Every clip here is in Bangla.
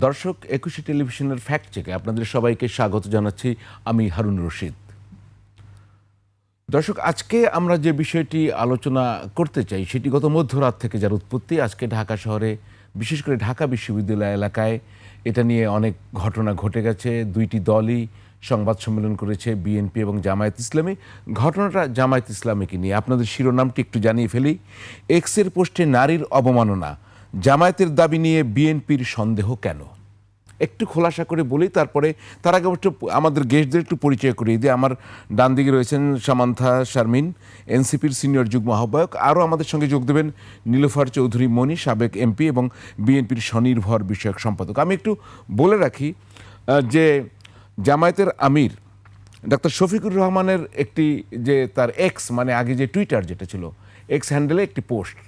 দর্শক, একুশে টেলিভিশনের ফ্যাক্ট চেকে আপনাদের সবাইকে স্বাগত জানাচ্ছি। আমি হারুন রশিদ। দর্শক, আজকে আমরা যে বিষয়টি আলোচনা করতে চাই সেটি গত মধ্যরাত থেকে যার উৎপত্তি। আজকে ঢাকা শহরে, বিশেষ করে ঢাকা বিশ্ববিদ্যালয় এলাকায় এটা নিয়ে অনেক ঘটনা ঘটে গেছে। দুইটি দলই সংবাদ সম্মেলন করেছে, বিএনপি এবং জামায়াত ইসলামী। ঘটনাটা জামায়াত ইসলামীকে নিয়ে। আপনাদের শিরোনামটি একটু জানিয়ে ফেলি। এক্সের পোস্টে নারীর অবমাননা, জামায়াতের দাবি নিয়ে বিএনপির সন্দেহ কেন? একটু খোলাসা করে বলি, তারপরে তার আগে একটু আমাদের গেস্টদের একটু পরিচয় করিয়ে দিই। আমার ডান দিকে রয়েছেন সামান্থা শারমিন, এনসিপির সিনিয়র যুগ্ম আহ্বায়ক। আরও আমাদের সঙ্গে যোগ দেবেন নীলুফার চৌধুরী মনি, সাবেক এমপি এবং বিএনপির স্বনির্ভর বিষয়ক সম্পাদক। আমি একটু বলে রাখি যে জামায়াতের আমির ডাক্তার শফিকুর রহমানের একটি, যে তার এক্স মানে আগে যে টুইটার যেটা ছিল, এক্স হ্যান্ডেলে একটি পোস্ট,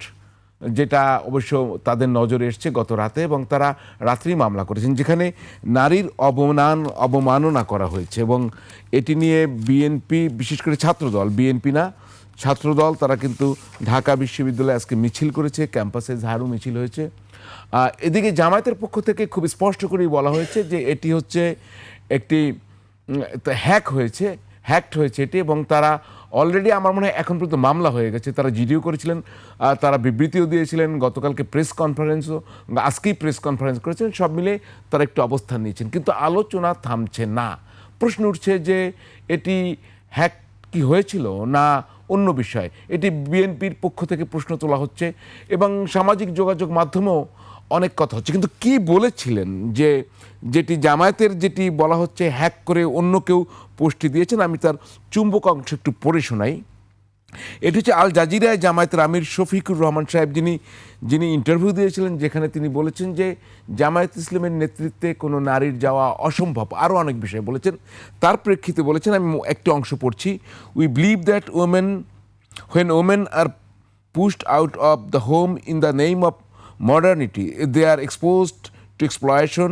যেটা অবশ্য তাদের নজরে এসছে গত রাতে, এবং তারা রাত্রি মামলা করেছেন যেখানে নারীর অবমাননা করা হয়েছে। এবং এটি নিয়ে বিএনপি, বিশেষ করে ছাত্রদল, বিএনপি না ছাত্রদল, তারা কিন্তু ঢাকা বিশ্ববিদ্যালয়ে আজকে মিছিল করেছে, ক্যাম্পাসে ঝাড়ু মিছিল হয়েছে। এদিকে জামায়াতের পক্ষ থেকে খুব স্পষ্ট করেই বলা হয়েছে যে এটি হচ্ছে একটি হ্যাকড হয়েছে এটি, এবং তারা অলরেডি, আমার মনে হয় এখন পর্যন্ত মামলা হয়ে গেছে। তারা জিডিও করেছিলেন, তারা বিবৃতিও দিয়েছিলেন, গতকালকে প্রেস কনফারেন্সও, আজকেই প্রেস কনফারেন্স করেছেন। সব মিলে তারা একটু অবস্থান নিয়েছেন, কিন্তু আলোচনা থামছে না। প্রশ্ন উঠছে যে এটি হ্যাক কি হয়েছিল না অন্য বিষয়। এটি বিএনপির পক্ষ থেকে প্রশ্ন তোলা হচ্ছে, এবং সামাজিক যোগাযোগ মাধ্যমেও অনেক কথা হচ্ছে। কিন্তু কি বলেছিলেন, যে যেটি জামায়াতের যেটি বলা হচ্ছে হ্যাক করে অন্য কেউ পোস্টটি দিয়েছেন, আমি তার চুম্বক অংশ একটু পড়ে শোনাই। এটি হচ্ছে আল জাজিরায় জামায়াতের আমির শফিকুর রহমান সাহেব যিনি ইন্টারভিউ দিয়েছিলেন, যেখানে তিনি বলেছেন যে জামায়াত ইসলামের নেতৃত্বে কোনো নারীর যাওয়া অসম্ভব। আরও অনেক বিষয় বলেছেন। তার প্রেক্ষিতে বলেছেন, আমি একটি অংশ পড়ছি। We believe that when women are pushed out of the home in the name of modernity, they are exposed to exploitation,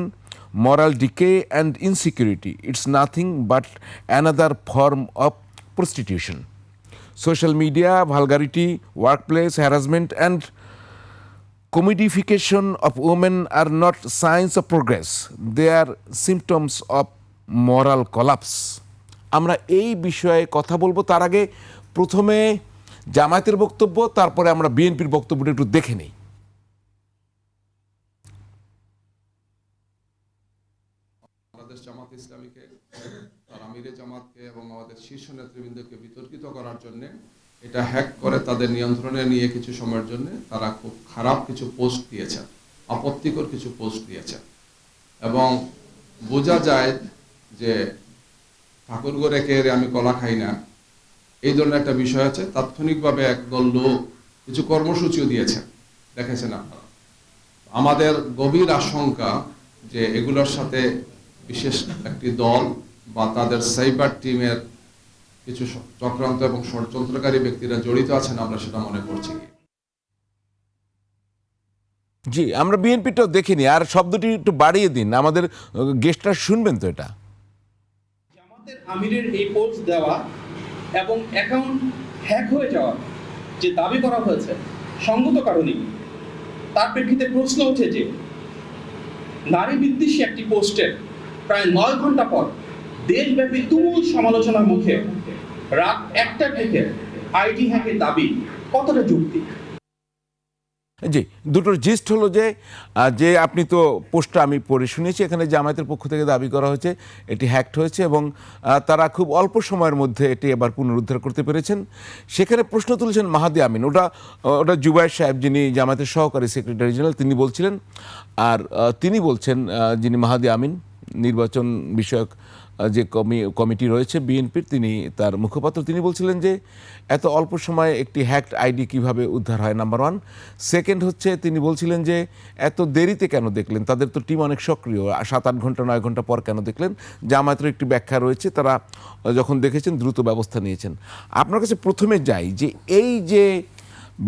moral decay and insecurity. It's nothing but another form of prostitution. Social media, vulgarity, workplace harassment and commodification of women are not signs of progress. They are symptoms of moral collapse. আমরা এই বিষয়ে কথা বলবো। তার আগে প্রথমে জামায়াতের বক্তব্য, তারপরে আমরা বিএনপির বক্তব্যটা একটু দেখে নেই। বাংলাদেশ জামাত ইসলামীকে, তার আমিরে জামাতকে এবং আমাদের শীর্ষ নেতৃবৃন্দকে বিতর্কিত করার জন্য, এটা হ্যাক করে তাদের নিয়ন্ত্রণে নিয়ে কিছু সময়ের জন্য তারা খুব খারাপ কিছু পোস্ট দিয়েছেন, আপত্তিকর কিছু পোস্ট দিয়েছেন। এবং বোঝা যায় যে ঠাকুর গড়ে কে আমি কলা খাই না, এই ধরনের একটা বিষয় আছে। তাৎক্ষণিকভাবে একদল লোক কিছু কর্মসূচিও দিয়েছেন, দেখেছেন আপনারা। আমাদের গভীর আশঙ্কা যে এগুলোর সাথে বিশেষ একটি দল বা তাদের সাইবার টিমের কিছু চক্রান্ত এবং ষড়যন্ত্রকারী ব্যক্তিরা জড়িত আছেন, আমরা সেটা মনে করছি। জি, আমরা বিএনপিটাও দেখিনি। আর শব্দটি একটু বাড়িয়ে দিন, আমাদের গেস্টরা শুনবেন তো। এটা জামাতের আমিরের এই পোস্ট দেওয়া এবং অ্যাকাউন্ট হ্যাক হয়ে যাওয়া যে দাবি করা হয়েছে সঙ্গত কারণে তার প্রেক্ষিতে প্রশ্ন ওঠে যে নারী বিদ্বেষী একটি পোস্টের প্রায় 9 ঘন্টা পর দেশব্যাপী তুমুল সমালোচনার মুখে রাত 1টা থেকে আইডি হ্যাকের দাবি কতটা যুক্তি? জি, দুটোর জিস্ট হলো যে আপনি তো পোস্টটা আমি পড়ে শুনেছি। এখানে জামায়াতের পক্ষ থেকে দাবি করা হয়েছে এটি হ্যাকড হয়েছে, এবং তারা খুব অল্প সময়ের মধ্যে এটি এবার পুনরুদ্ধার করতে পেরেছেন। সেখানে প্রশ্ন তুলেছেন মাহাদি আমিন, ওটা জুবায়ের সাহেব, যিনি জামায়াতের সহকারী সেক্রেটারি জেনারেল, তিনি বলছিলেন। আর তিনি বলছেন, যিনি মাহাদি আমিন, নির্বাচন বিষয়ক যে কমিটি রয়েছে বিএনপির, তিনি তার মুখপাত্র, তিনি বলছিলেন যে এত অল্প সময়ে একটি হ্যাকড আইডি কিভাবে উদ্ধার হয়, নাম্বার 1। সেকেন্ড হচ্ছে, তিনি বলছিলেন যে এত দেরিতে কেন দেখলেন, তাদের তো টিম অনেক সক্রিয়, 7-8 ঘন্টা 9 ঘন্টা পর কেন দেখলেন। জামায়াতের একটি ব্যাখ্যা রয়েছে, তারা যখন দেখেছেন দ্রুত ব্যবস্থা নিয়েছেন। আপনার কাছে প্রথমে যাই, যে এই যে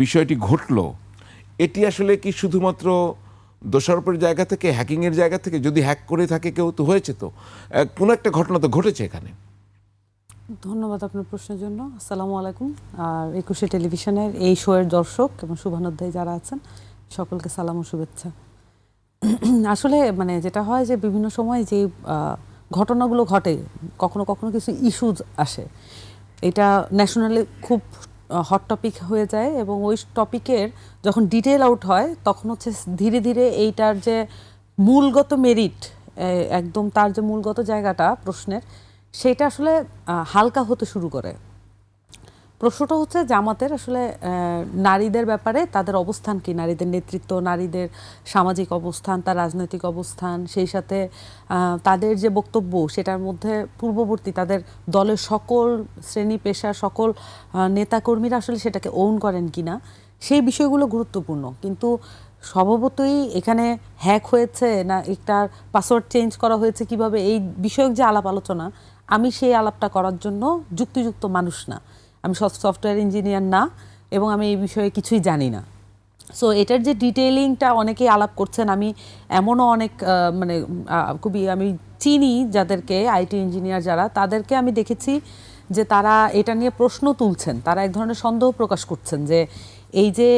বিষয়টি ঘটলো, এটি আসলে কি শুধুমাত্র দোষারোপের জায়গা থেকে, হ্যাকিংয়ের জায়গা থেকে? যদি হ্যাক করে থাকে কেউ, তো হয়েছে, তো কোনো একটা ঘটনা তো ঘটেছে এখানে। ধন্যবাদ আপনার প্রশ্নের জন্য। আসসালামু আলাইকুম। আর একুশে টেলিভিশনের এই শোয়ের দর্শক এবং শুভানুধ্যায়ী যারা আছেন, সকলকে সালাম ও শুভেচ্ছা। আসলে মানে যেটা হয় যে বিভিন্ন সময় যে ঘটনাগুলো ঘটে, কখনো কখনো কিছু ইস্যুজ আসে, এটা ন্যাশনালি খুব হট টপিক হয়ে যায়, এবং ওই টপিকের যখন ডিটেল আউট হয় তখন হচ্ছে ধীরে ধীরে এইটার যে মূলগত মেরিট, একদম তার যে মূলগত জায়গাটা প্রশ্নের, সেটা আসলে হালকা হতে শুরু করে। প্রশ্নটা হচ্ছে জামাতের আসলে নারীদের ব্যাপারে তাদের অবস্থান কি, নারীদের নেতৃত্ব, নারীদের সামাজিক অবস্থান, তার রাজনৈতিক অবস্থান, সেই সাথে তাদের যে বক্তব্য সেটার মধ্যে পূর্ববর্তী তাদের দলের সকল শ্রেণী পেশা, সকল নেতাকর্মীরা আসলে সেটাকে ওন করেন কিনা, সেই বিষয়গুলো গুরুত্বপূর্ণ। কিন্তু স্বভাবতই এখানে হ্যাক হয়েছে না একটার পাসওয়ার্ড চেঞ্জ করা হয়েছে কিভাবে, এই বিষয়ক যে আলাপ আলোচনা, আমি সেই আলাপটা করার জন্য যুক্তিযুক্ত মানুষ না। আমি সফটওয়্যার ইঞ্জিনিয়ার না, এবং আমি এই বিষয়ে কিছুই জানি না। সো এটার যে ডিটেইলিংটা অনেকেই আলাপ করছেন, আমি এমনও অনেক মানে খুবই আমি চিনি যাদেরকে, আইটি ইঞ্জিনিয়ার যারা, তাদেরকে আমি দেখেছি যে তারা এটা নিয়ে প্রশ্ন তুলছেন, তারা এক ধরনের সন্দেহ প্রকাশ করছেন যে এই যে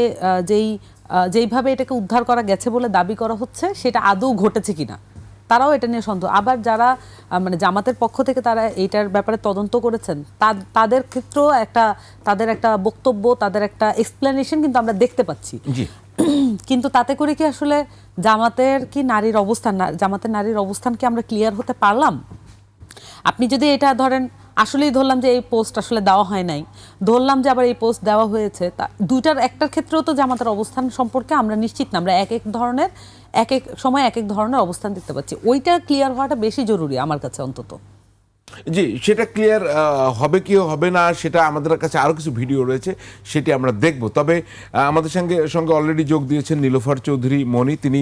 যেইভাবে এটাকে উদ্ধার করা গেছে বলে দাবি করা হচ্ছে সেটা আদৌ ঘটেছে কিনা, তারাও এটা নিয়ে সন্দেহ। আবার যারা মানে জামাতের পক্ষ থেকে তারা এইটার ব্যাপারে তদন্ত করেছেন, তাদের ক্ষেত্রেও তাদের একটা বক্তব্য, তাদের একটা এক্সপ্লেনেশন কিন্তু আমরা দেখতে পাচ্ছি। কিন্তু তাতে করে কি আসলে জামাতের কি নারীর অবস্থান, জামাতের নারীর অবস্থান কি আমরা ক্লিয়ার হতে পারলাম? আপনি যদি এটা ধরেন, আসলেই ধরলাম যে এই পোস্ট আসলে দেওয়া হয় নাই, ধরলাম যে আবার এই পোস্ট দেওয়া হয়েছে, তা দুইটার একটার ক্ষেত্রেও তো জামাতের অবস্থান সম্পর্কে আমরা নিশ্চিত না। আমরা এক এক ধরনের, এক এক সময় এক এক ধরনের অবস্থান দেখতে পাচ্ছি। ওইটা ক্লিয়ার হওয়াটা বেশি জরুরি আমার কাছে অন্তত। জি, সেটা ক্লিয়ার হবে কি হবে না, সেটা আমাদের কাছে আরও কিছু ভিডিও রয়েছে, সেটি আমরা দেখব। তবে আমাদের সঙ্গে অলরেডি যোগ দিয়েছেন নীলোফার চৌধুরী মনি, তিনি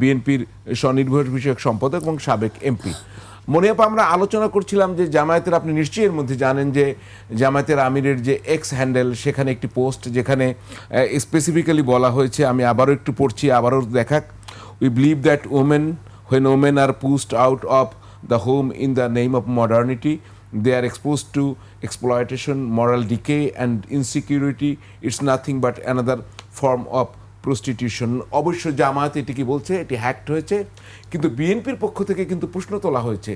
বিএনপির স্বনির্ভর বিষয়ক সম্পাদক এবং সাবেক এমপি। মনিয়াপা, আমরা আলোচনা করছিলাম যে জামায়াতের, আপনি নিশ্চয়ই এর মধ্যে জানেন যে জামায়াতের আমিরের যে এক্স হ্যান্ডেল, সেখানে একটি পোস্ট যেখানে স্পেসিফিক্যালি বলা হয়েছে, আমি আবারও একটু পড়ছি, আবারও দেখাক, we believe that when women are pushed out of the home in the name of modernity, they are exposed to exploitation, moral decay and insecurity. It's nothing but another form of prostitution. অবশ্য জামায়াত এটি কি বলছে, এটি হ্যাকড হয়েছে, কিন্তু বিএনপির পক্ষ থেকে কিন্তু প্রশ্ন তোলা হয়েছে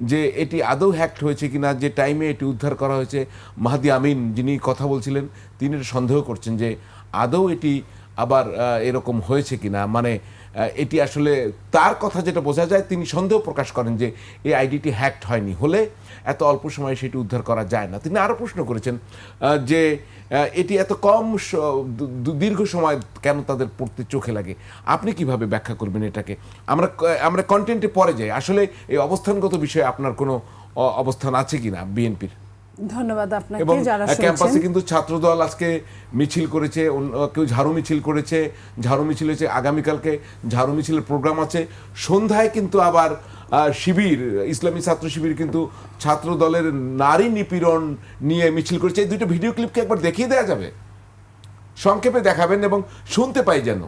যে এটি আদৌ হ্যাকড হয়েছে কিনা। যে টাইমে এটি উদ্ধার করা হয়েছে, মাহদি আমিন যিনি কথা বলছিলেন, তিনি সন্দেহ করছেন যে আদৌ এটি আবার এরকম হয়েছে কিনা, মানে এটি আসলে তার কথা যেটা বোঝা যায়, তিনি সন্দেহ প্রকাশ করেন যে এই আইডিটি হ্যাকড হয়নি, হলে এত অল্প সময়ে সেটি উদ্ধার করা যায় না। তিনি আরও প্রশ্ন করেছেন যে এটি এত কম দীর্ঘ সময় কেন তাদের পড়তে চোখে লাগে। আপনি কিভাবে ব্যাখ্যা করবেন এটাকে? আমরা কন্টেন্টে পরে যাই, আসলে এই অবস্থানগত বিষয়ে আপনার কোনো অবস্থান আছে কিনা বিএনপির? ধন্যবাদ আপনাকে। এবং যারা ক্যাম্পাসে কিন্তু ছাত্রদল আজকে মিছিল করেছে, কেউ ঝাড়ু মিছিল করেছে, ঝাড়ু মিছিল হয়েছে, আগামীকালকে ঝাড়ু মিছিলের প্রোগ্রাম আছে, সন্ধ্যায় কিন্তু আবার শিবির, ইসলামী ছাত্র শিবির কিন্তু ছাত্র দলের নারী নিপীড়ন নিয়ে মিছিল করেছে। এই দুটো ভিডিও ক্লিপকে একবার দেখিয়ে দেওয়া যাবে? সংক্ষেপে দেখাবেন এবং শুনতে পাই যেন।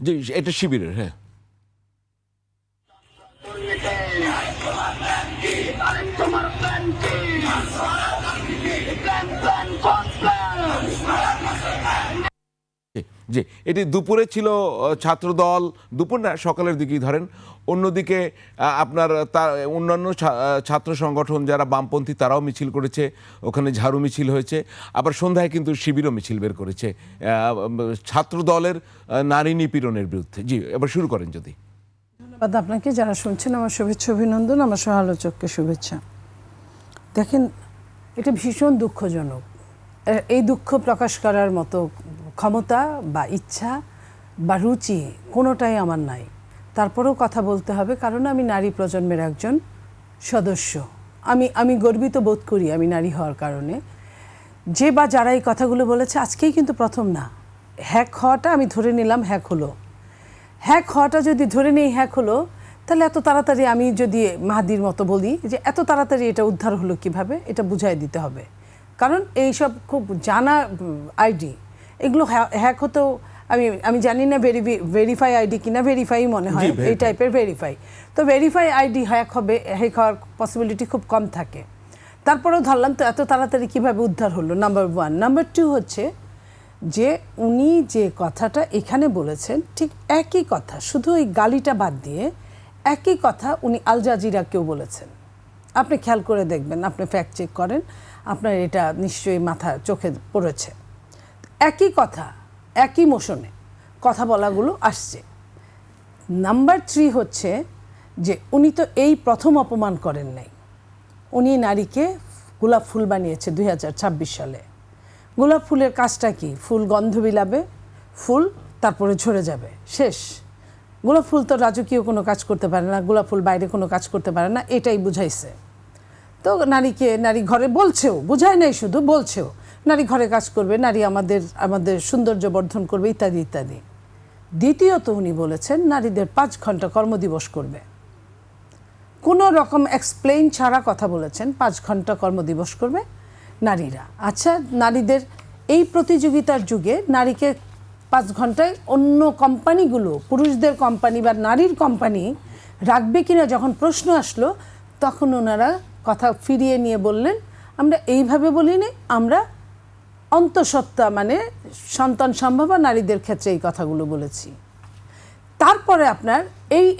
জি, এটা শিবিরের। হ্যাঁ, জি, এটি দুপুরে ছিল ছাত্রদল, দুপুর না সকালের দিকেই ধরেন। অন্যদিকে আপনার অন্যান্য ছাত্র সংগঠন যারা বামপন্থী, তারাও মিছিল করেছে, ওখানে ঝাড়ু মিছিল হয়েছে। আবার সন্ধ্যায় কিন্তু শিবিরও মিছিল বের করেছে ছাত্র দলের নারী নিপীড়নের বিরুদ্ধে। জি, এবার শুরু করেন যদি। ধন্যবাদ আপনাকে। যারা শুনছেন আমার শুভেচ্ছা অভিনন্দন, আমার সহালোচককে শুভেচ্ছা। দেখেন, এটা ভীষণ দুঃখজনক। এই দুঃখ প্রকাশ করার মতো ক্ষমতা বা ইচ্ছা বা রুচি কোনোটাই আমার নাই। তারপরেও কথা বলতে হবে, কারণ আমি নারী প্রজন্মের একজন সদস্য। আমি গর্বিত বোধ করি আমি নারী হওয়ার কারণে। যে বা যারা এই কথাগুলো বলেছে আজকেই কিন্তু প্রথম না। হ্যাক হওয়াটা আমি ধরে নিলাম হ্যাক হলো, হ্যাক হওয়াটা যদি ধরে নেই হ্যাক হলো, তাহলে এত তাড়াতাড়ি, আমি যদি মাহাদির মতো বলি যে এত তাড়াতাড়ি এটা উদ্ধার হলো কিভাবে, এটা বুঝাই দিতে হবে। কারণ এইসব খুব জানা আইডি, এগুলো হ্যাক হতেও আমি জানি না ভেরিফাই আইডি কিনা, ভেরিফাই মনে হয় এই টাইপের ভেরিফাই। তো ভেরিফাই আইডি হ্যাক হওয়ার পসিবিলিটি খুব কম থাকে। তারপরেও ধরলাম তো এত তাড়াতাড়ি কীভাবে উদ্ধার হলো, নাম্বার 1। নাম্বার 2 হচ্ছে যে উনি যে কথাটা এখানে বলেছেন ঠিক একই কথা, শুধু ওই গালিটা বাদ দিয়ে একই কথা উনি আল জাজিরাকেও বলেছেন। আপনি খেয়াল করে দেখবেন, আপনি ফ্যাক্ট চেক করেন, আপনার এটা নিশ্চয়ই মাথা চোখে পড়েছে। একই কথা একই মোশনে কথা বলাগুলো আসছে। নাম্বার 3 হচ্ছে যে উনি তো এই প্রথম অপমান করেন নাই, উনি নারীকে গোলাপ ফুল বানিয়েছে 2026 সালে। গোলাপ ফুলের কাজটা কি? ফুল গন্ধ বিলাবে, ফুল তারপরে ঝরে যাবে, শেষ। গোলাপ ফুল তো রাজকীয় কোনো কাজ করতে পারে না, গোলাপ ফুল বাইরে কোনো কাজ করতে পারে না, এটাই বুঝাইছে। তো নারী ঘরে বলছেও, বুঝায় নাই শুধু, বলছেও নারী ঘরে কাজ করবে, নারী আমাদের সৌন্দর্য বর্ধন করবে, ইত্যাদি ইত্যাদি। দ্বিতীয়ত উনি বলেছেন নারীদের 5 ঘন্টা কর্মদিবস করবে, কোনো রকম এক্সপ্লেইন ছাড়া কথা বলেছেন। 5 ঘন্টা কর্মদিবস করবে নারীরা। আচ্ছা, নারীদের এই প্রতিযোগিতার যুগে নারীকে 5 ঘন্টায় অন্য কোম্পানিগুলো, পুরুষদের কোম্পানি বা নারীর কোম্পানি রাখবে কিনা যখন প্রশ্ন আসলো, তখন ওনারা কথা ফিরিয়ে নিয়ে বললেন, আমরা এইভাবে বলিনি, আমরা অন্তঃসত্ত্বা মানে সন্তান সম্ভবা নারীদের ক্ষেত্রে এই কথাগুলো বলেছি। তারপরে আপনার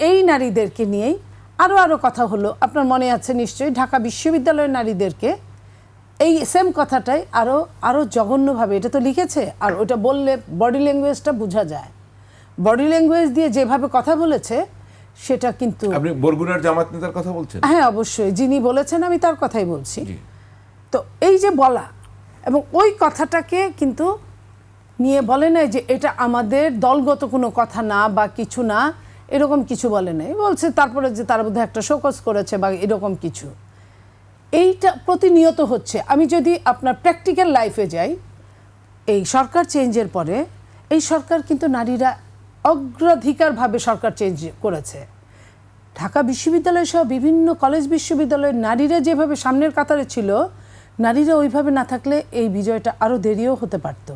এই নারীদেরকে নিয়েই আরও কথা হলো। আপনার মনে আছে নিশ্চয়ই, ঢাকা বিশ্ববিদ্যালয়ের নারীদেরকে এই সেম কথাটাই আরও জঘন্যভাবে, এটা তো লিখেছে, আর ওটা বললে বডি ল্যাঙ্গুয়েজটা বোঝা যায়। বডি ল্যাঙ্গুয়েজ দিয়ে যেভাবে কথা বলেছে সেটা কিন্তু। আপনি বরগুনার জামাত নেতার কথা বলছেন? হ্যাঁ, অবশ্যই, যিনি বলেছেন আমি তার কথাই বলছি। তো এই যে বলা, এবং ওই কথাটাকে কিন্তু নিয়ে বলে নাই যে এটা আমাদের দলগত কোনো কথা না বা কিছু না, এরকম কিছু বলে নাই। বলছে তারপরে যে তার বোধহয় একটা শোকজ করেছে বা এরকম কিছু। এইটা প্রতিনিয়ত হচ্ছে। আমি যদি আপনার প্র্যাকটিক্যাল লাইফে যাই, এই সরকার চেঞ্জের পরে এই সরকার কিন্তু নারীরা অগ্রাধিকারভাবে সরকার চেঞ্জ করেছে। ঢাকা বিশ্ববিদ্যালয় সহ বিভিন্ন কলেজ বিশ্ববিদ্যালয়ের নারীরা যেভাবে সামনের কাতারে ছিল, নারীরা ওইভাবে না থাকলে এই বিজয়টা আরও দেরিও হতে পারত।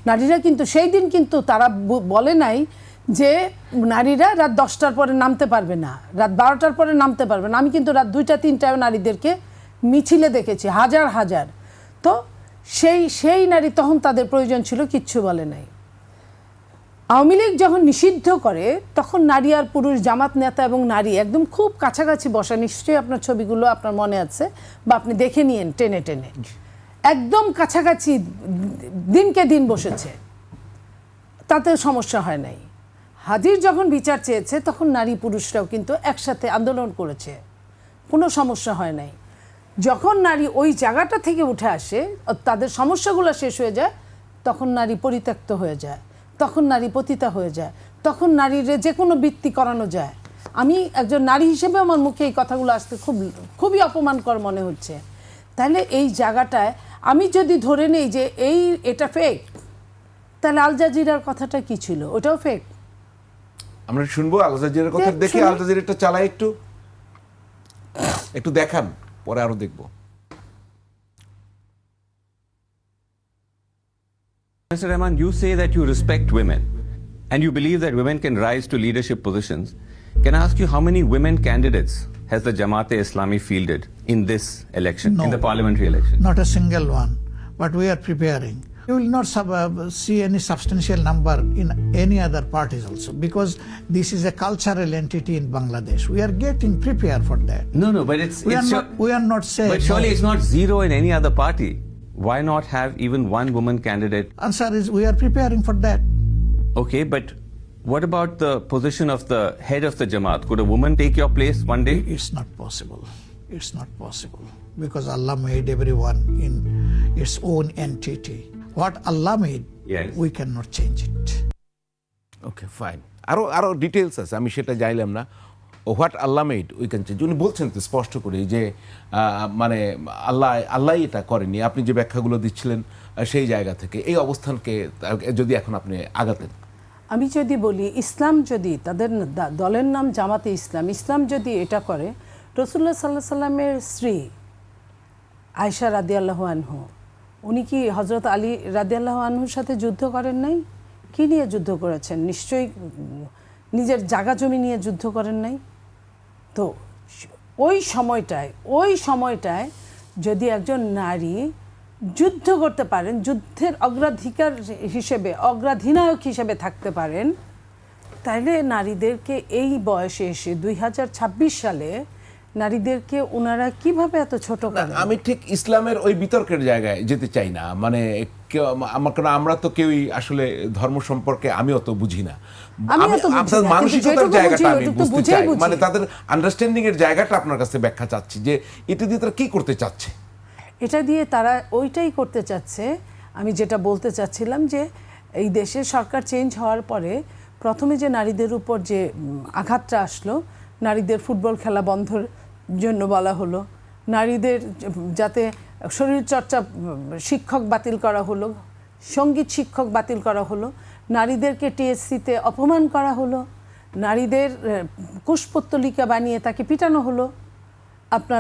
নারীরা কিন্তু সেই দিন কিন্তু তারা বলে নাই যে নারীরা রাত 10টার পরে নামতে পারবে না, রাত 12টার পরে নামতে পারবে না। আমি কিন্তু রাত 2টা 3টায় নারীদেরকে মিছিলে দেখেছি, হাজার হাজার। তো সেই নারী তখন তাদের প্রয়োজন ছিল, কিচ্ছু বলে নাই। আওয়ামী লীগ যখন নিষিদ্ধ করে, তখন নারী আর পুরুষ, জামাত নেতা এবং নারী একদম খুব কাছাকাছি বসা, নিশ্চয়ই আপনার ছবিগুলো আপনার মনে আছে বা আপনি দেখে নিয়েন টেনে টেনে, একদম কাছাকাছি দিনকে দিন বসেছে, তাতে সমস্যা হয় নাই। হাজির যখন বিচার চেয়েছে, তখন নারী পুরুষরাও কিন্তু একসাথে আন্দোলন করেছে, কোনো সমস্যা হয় নাই। যখন নারী ওই জায়গাটা থেকে উঠে আসে, তাদের সমস্যাগুলো শেষ হয়ে যায়, তখন নারী পরিত্যক্ত হয়ে যায়, তখন নারী পতিতা হয়ে যায়, তখন নারীর যে কোনো বৃত্তি করানো যায়। আমি একজন নারী হিসেবে আমার মুখে এই কথাগুলো আসতে খুবই অপমানকর মনে হচ্ছে। তাহলে এই জায়গাটায় আমি যদি ধরে নেই যে এটা ফেক, তাহলে আল জাজিরার কথাটা কি ছিল? ওটাও ফেক। আমরা শুনবো আল জাজিরার কথা, দেখি আল জাজিরাটা চালাই একটু দেখান, পরে আরো দেখবো। Mr. Rahman, you say that you respect women and you believe that women can rise to leadership positions. Can I ask you how many women candidates has the Jamaat-e-Islami fielded in this election, in the parliamentary election? Not a single one, but we are preparing. You will not see any substantial number in any other parties also, because this is a cultural entity in Bangladesh. We are getting prepared for that. No, but We are not saying. But surely it's not zero in any other party. Why not have even one woman candidate? Answer is we are preparing for that. Okay, but what about the position of the head of the Jamaat? Could a woman take your place one day? It's not possible. It's not possible, because Allah made everyone in its own entity. What Allah made, Yes. we cannot change it. Okay, fine. আরো ডিটেলস আছে, আমি সেটা যাইলাম না। What Allah made we can change, উনি বলছেন তো স্পষ্ট করে যে মানে আল্লাহ এটা করেনি। আপনি যে ব্যাখ্যাগুলো দিচ্ছিলেন সেই জায়গা থেকে এই অবস্থানকে যদি এখন আপনি আগাতেন। আমি যদি বলি, ইসলাম যদি, তাদের দলের নাম জামাতে ইসলাম, ইসলাম যদি এটা করে, রাসূলুল্লাহ সাল্লাল্লাহু আলাইহি সাল্লামের স্ত্রী আয়েশা রাদিয়াল্লাহু আনহু, উনি কি হজরত আলী রাদিয়াল্লাহু আনহুর সাথে যুদ্ধ করেন নাই? কি নিয়ে যুদ্ধ করেছেন? নিশ্চয়ই নিজের জায়গা জমি নিয়ে যুদ্ধ করেন নাই। তো ওই সময়টায় যদি একজন নারী যুদ্ধ করতে পারেন, যুদ্ধের অগ্রাধিকার হিসেবে, অগ্রাধিনায়ক হিসেবে থাকতে পারেন, তাইলে নারীদেরকে এই বয়সে এসে 2026 সালে নারীদেরকে ওনারা কিভাবে এত ছোট করেন? আমি ঠিক ইসলামের ওই বিতর্কের জায়গায় যেতে চাই না, মানে আমরা তো কেউই আসলে ধর্ম সম্পর্কে আমি অত বুঝি না। আমিও তো বুঝি না, আপনার কিন্তু মানসিকতার যেটুকু জায়গাটা বুঝি, আমি ওটুকু তো বুঝতে বুঝেই চাই, বুঝি। মানে তাদের আন্ডারস্ট্যান্ডিং এর জায়গাটা আপনার কাছে ব্যাখ্যা চাচ্ছি যে এটা দিয়ে তারা কি করতে চাচ্ছে। এটা দিয়ে তারা ওইটাই করতে চাচ্ছে। আমি যেটা বলতে চাচ্ছিলাম যে এই দেশের সরকার চেঞ্জ হওয়ার পরে প্রথমে যে নারীদের উপর যে আঘাতটা আসলো, নারীদের ফুটবল খেলা বন্ধর জন্য বলা হলো, নারীদের যাতে শরীরচর্চা শিক্ষক বাতিল করা হলো, সঙ্গীত শিক্ষক বাতিল করা হলো, নারীদেরকে টিএসসিতে অপমান করা হলো, নারীদের কুশপুত্তলিকা বানিয়ে তাকে পিটানো হলো,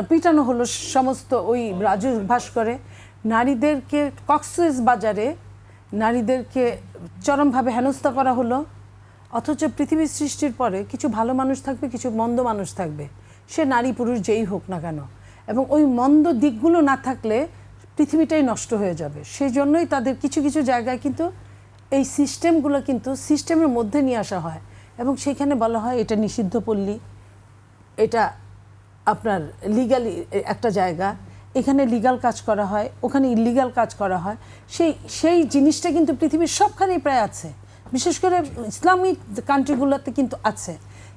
পিটানো হলো সমস্ত ওই রাজু ভাস্করে। নারীদেরকে কক্সেস বাজারে নারীদেরকে চরমভাবে হেনস্থা করা হলো। অথচ পৃথিবীর সৃষ্টির পরে কিছু ভালো মানুষ থাকবে, কিছু মন্দ মানুষ থাকবে, সে নারী পুরুষ যেই হোক না কেন, এবং ওই মন্দ দিকগুলো না থাকলে পৃথিবীটাই নষ্ট হয়ে যাবে। সেই জন্যই তাদের কিছু কিছু জায়গায় কিন্তু এই সিস্টেমগুলো কিন্তু সিস্টেমের মধ্যে নিয়ে আসা হয়, এবং সেখানে বলা হয় এটা নিষিদ্ধ পল্লী, এটা আপনার লিগালি একটা জায়গা, এখানে লিগাল কাজ করা হয়, ওখানে ইলিগাল কাজ করা হয়। সেই জিনিসটা কিন্তু পৃথিবীর সবখানেই প্রায় আছে, বিশেষ করে ইসলামিক কান্ট্রিগুলোতে কিন্তু আছে।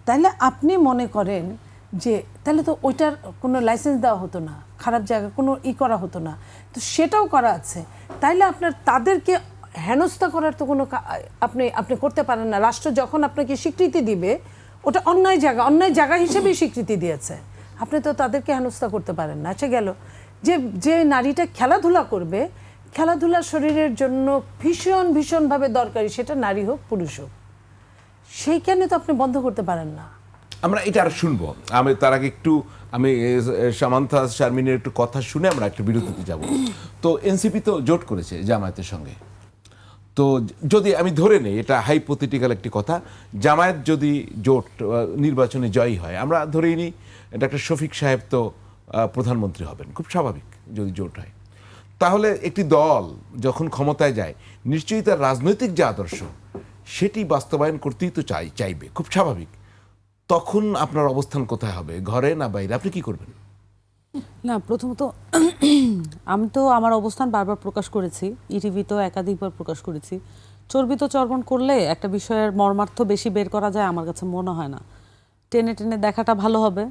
তাহলে আপনি মনে করেন যে তাহলে তো ওইটার কোনো লাইসেন্স দেওয়া হতো না, খারাপ জায়গা কোনো করা হতো না, তো সেটাও করা আছে। তাইলে আপনার তাদেরকে হেনস্থা করার তো কোনো আপনি করতে পারেন না। রাষ্ট্র যখন আপনাকে স্বীকৃতি দিবে, ওটা অন্যায় জায়গা হিসেবেই স্বীকৃতি দিয়েছে, আপনি তো তাদেরকে হেনস্থা করতে পারেন না। আচ্ছা গেল যে নারীটা খেলাধুলা করবে, খেলাধুলা শরীরের জন্য ভীষণভাবে দরকারি, সেটা নারী হোক পুরুষ হোক, সেইখানে তো আপনি বন্ধ করতে পারেন না। আমরা এটা আর শুনবো, আমি তার আগে একটু সামান্থা শারমিনের একটু কথা শুনে আমরা একটু বিরতিতে যাব। তো এনসিপি তো জোট করেছে জামায়াতের সঙ্গে, তো যদি আমি ধরে নেই এটা হাইপোথেটিক্যাল একটি কথা, জামায়াত যদি জোট নির্বাচনে জয়ী হয়, আমরা ধরেই নিই ডক্টর শফিক সাহেব তো প্রধানমন্ত্রী হবেন, খুব স্বাভাবিক যদি জোট হয়। তাহলে একটি দল যখন ক্ষমতায় যায় নিশ্চয়ই তার রাজনৈতিক যে আদর্শ সেটি বাস্তবায়ন করতেই তো চাইবে, খুব স্বাভাবিক। তখন আপনার অবস্থান কোথায় হবে, ঘরে না বাইরে, আপনি কি করবেন? না, প্রথমত আমি তো আমার অবস্থান বারবার প্রকাশ করেছি, ইটিভিতেও একাধিকবার প্রকাশ করেছি। চর্বিত চর্বণ করলে একটা বিষয়ের মর্মার্থ বেশি বের করা যায় আমার কাছে মনে হয় না। টেনে টেনে দেখাটা ভালো হবে।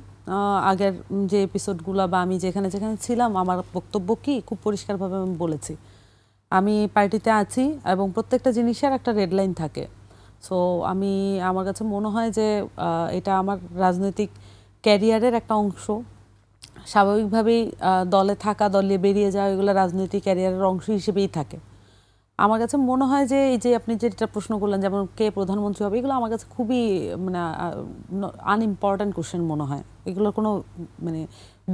আগের যে এপিসোডগুলো বা আমি যেখানে ছিলাম, আমার বক্তব্য কি খুব পরিষ্কারভাবে আমি বলেছি, আমি পার্টিতে আছি এবং প্রত্যেকটা জিনিসের একটা রেড লাইন থাকে। সো আমার কাছে মনে হয় যে এটা আমার রাজনৈতিক ক্যারিয়ারের একটা অংশ। স্বাভাবিকভাবেই দলে থাকা, দলে বেরিয়ে যাওয়া, এগুলো রাজনৈতিক ক্যারিয়ারের অংশ হিসেবেই থাকে। আমার কাছে মনে হয় যে এই যে আপনি যেটা প্রশ্ন করলেন, যেমন কে প্রধানমন্ত্রী হবে, এগুলো আমার কাছে খুবই মানে আনইম্পর্ট্যান্ট কোশ্চেন মনে হয়, এগুলোর কোনো মানে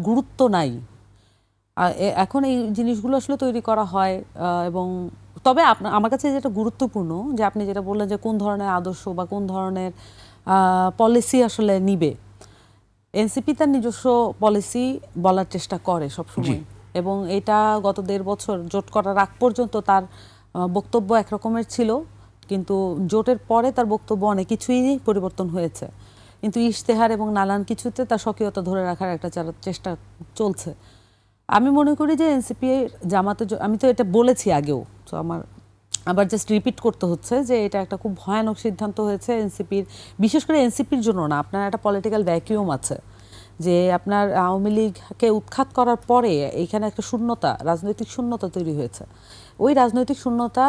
গুরুত্ব নাই। এখন এই জিনিসগুলো আসলে তৈরি করা হয়, এবং তবে আমার কাছে যেটা গুরুত্বপূর্ণ যে আপনি যেটা বললেন যে কোন ধরনের আদর্শ বা কোন ধরনের পলিসি আসলে নিবে। এনসিপি তার নিজস্ব পলিসি বলার চেষ্টা করে সবসময়, এবং এটা গত 1.5 বছর জোট করার আগ পর্যন্ত তার বক্তব্য একরকমের ছিল, কিন্তু জোটের পরে তার বক্তব্য অনেক কিছুই পরিবর্তন হয়েছে। কিন্তু ইশতেহার এবং নানান কিছুতে তার স্বকীয়তা ধরে রাখার একটা চেষ্টা চলছে। আমি মনে করি যে এনসিপি জামাতে, আমি তো এটা বলেছি আগেও, তো আমার আবার জাস্ট রিপিট করতে হচ্ছে যে এটা একটা খুব ভয়ানক সিদ্ধান্ত হয়েছে এনসিপির, বিশেষ করে এনসিপির জন্য না, আপনার একটা পলিটিক্যাল ভ্যাকিউম আছে যে আপনার আওয়ামী লীগকে উৎখাত করার পরে এইখানে একটা শূন্যতা, রাজনৈতিক শূন্যতা তৈরি হয়েছে। ওই রাজনৈতিক শূন্যতা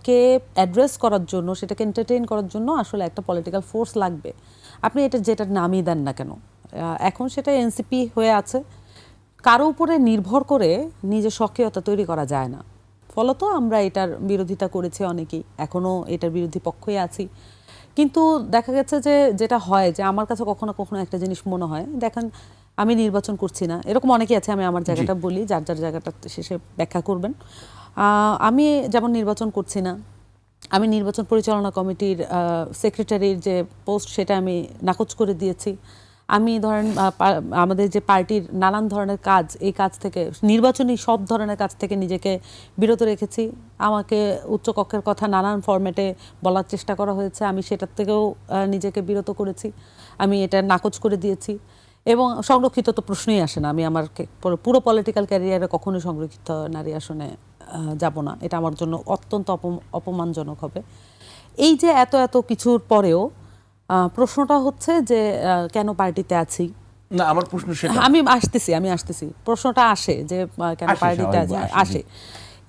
কে অ্যাড্রেস করার জন্য, সেটাকে এন্টারটেইন করার জন্য আসলে একটা পলিটিক্যাল ফোর্স লাগবে। আপনি এটা যেটা নামই দেন না কেন, এখন সেটা এনসিপি হয়ে আছে, কারো উপরে নির্ভর করে নিজের সক্রিয়তা তৈরি করা যায় না। ফলত আমরা এটার বিরোধিতা করেছি অনেকেই, এখনও এটার বিরোধী পক্ষই আছি। কিন্তু দেখা গেছে যে যেটা হয় যে আমার কাছে কখনো কখনো একটা জিনিস মনে হয়, দেখেন আমি নির্বাচন করছি না, এরকম অনেকেই আছে, আমি আমার জায়গাটা বলি, যার যার জায়গাটা শেষে ব্যাখ্যা করবেন। আমি যেমন নির্বাচন করছি না, আমি নির্বাচন পরিচালনা কমিটির সেক্রেটারির যে পোস্ট সেটা আমি নাকচ করে দিয়েছি। আমি ধরেন আমাদের যে পার্টির নানান ধরনের কাজ, এই কাজ থেকে নির্বাচনী সব ধরনের কাজ থেকে নিজেকে বিরত রেখেছি। আমাকে উচ্চকক্ষের কথা নানান ফরম্যাটে বলার চেষ্টা করা হয়েছে, আমি সেটার থেকেও নিজেকে বিরত করেছি, আমি এটা নাকচ করে দিয়েছি। এবং সংরক্ষিত তো প্রশ্নই আসে না, আমি আমার পুরো পলিটিক্যাল ক্যারিয়ারে কখনোই সংরক্ষিত নারী আসনে যাব না, এটা আমার জন্য অত্যন্ত অপমানজনক হবে। এই যে এত এত কিছুর পরেও প্রশ্নটা হচ্ছে যে কেন পার্টিতে আছি না, আমার প্রশ্ন সেটা। আমি আসতেছি প্রশ্নটা আসে যে কেন পার্টিতে আসে।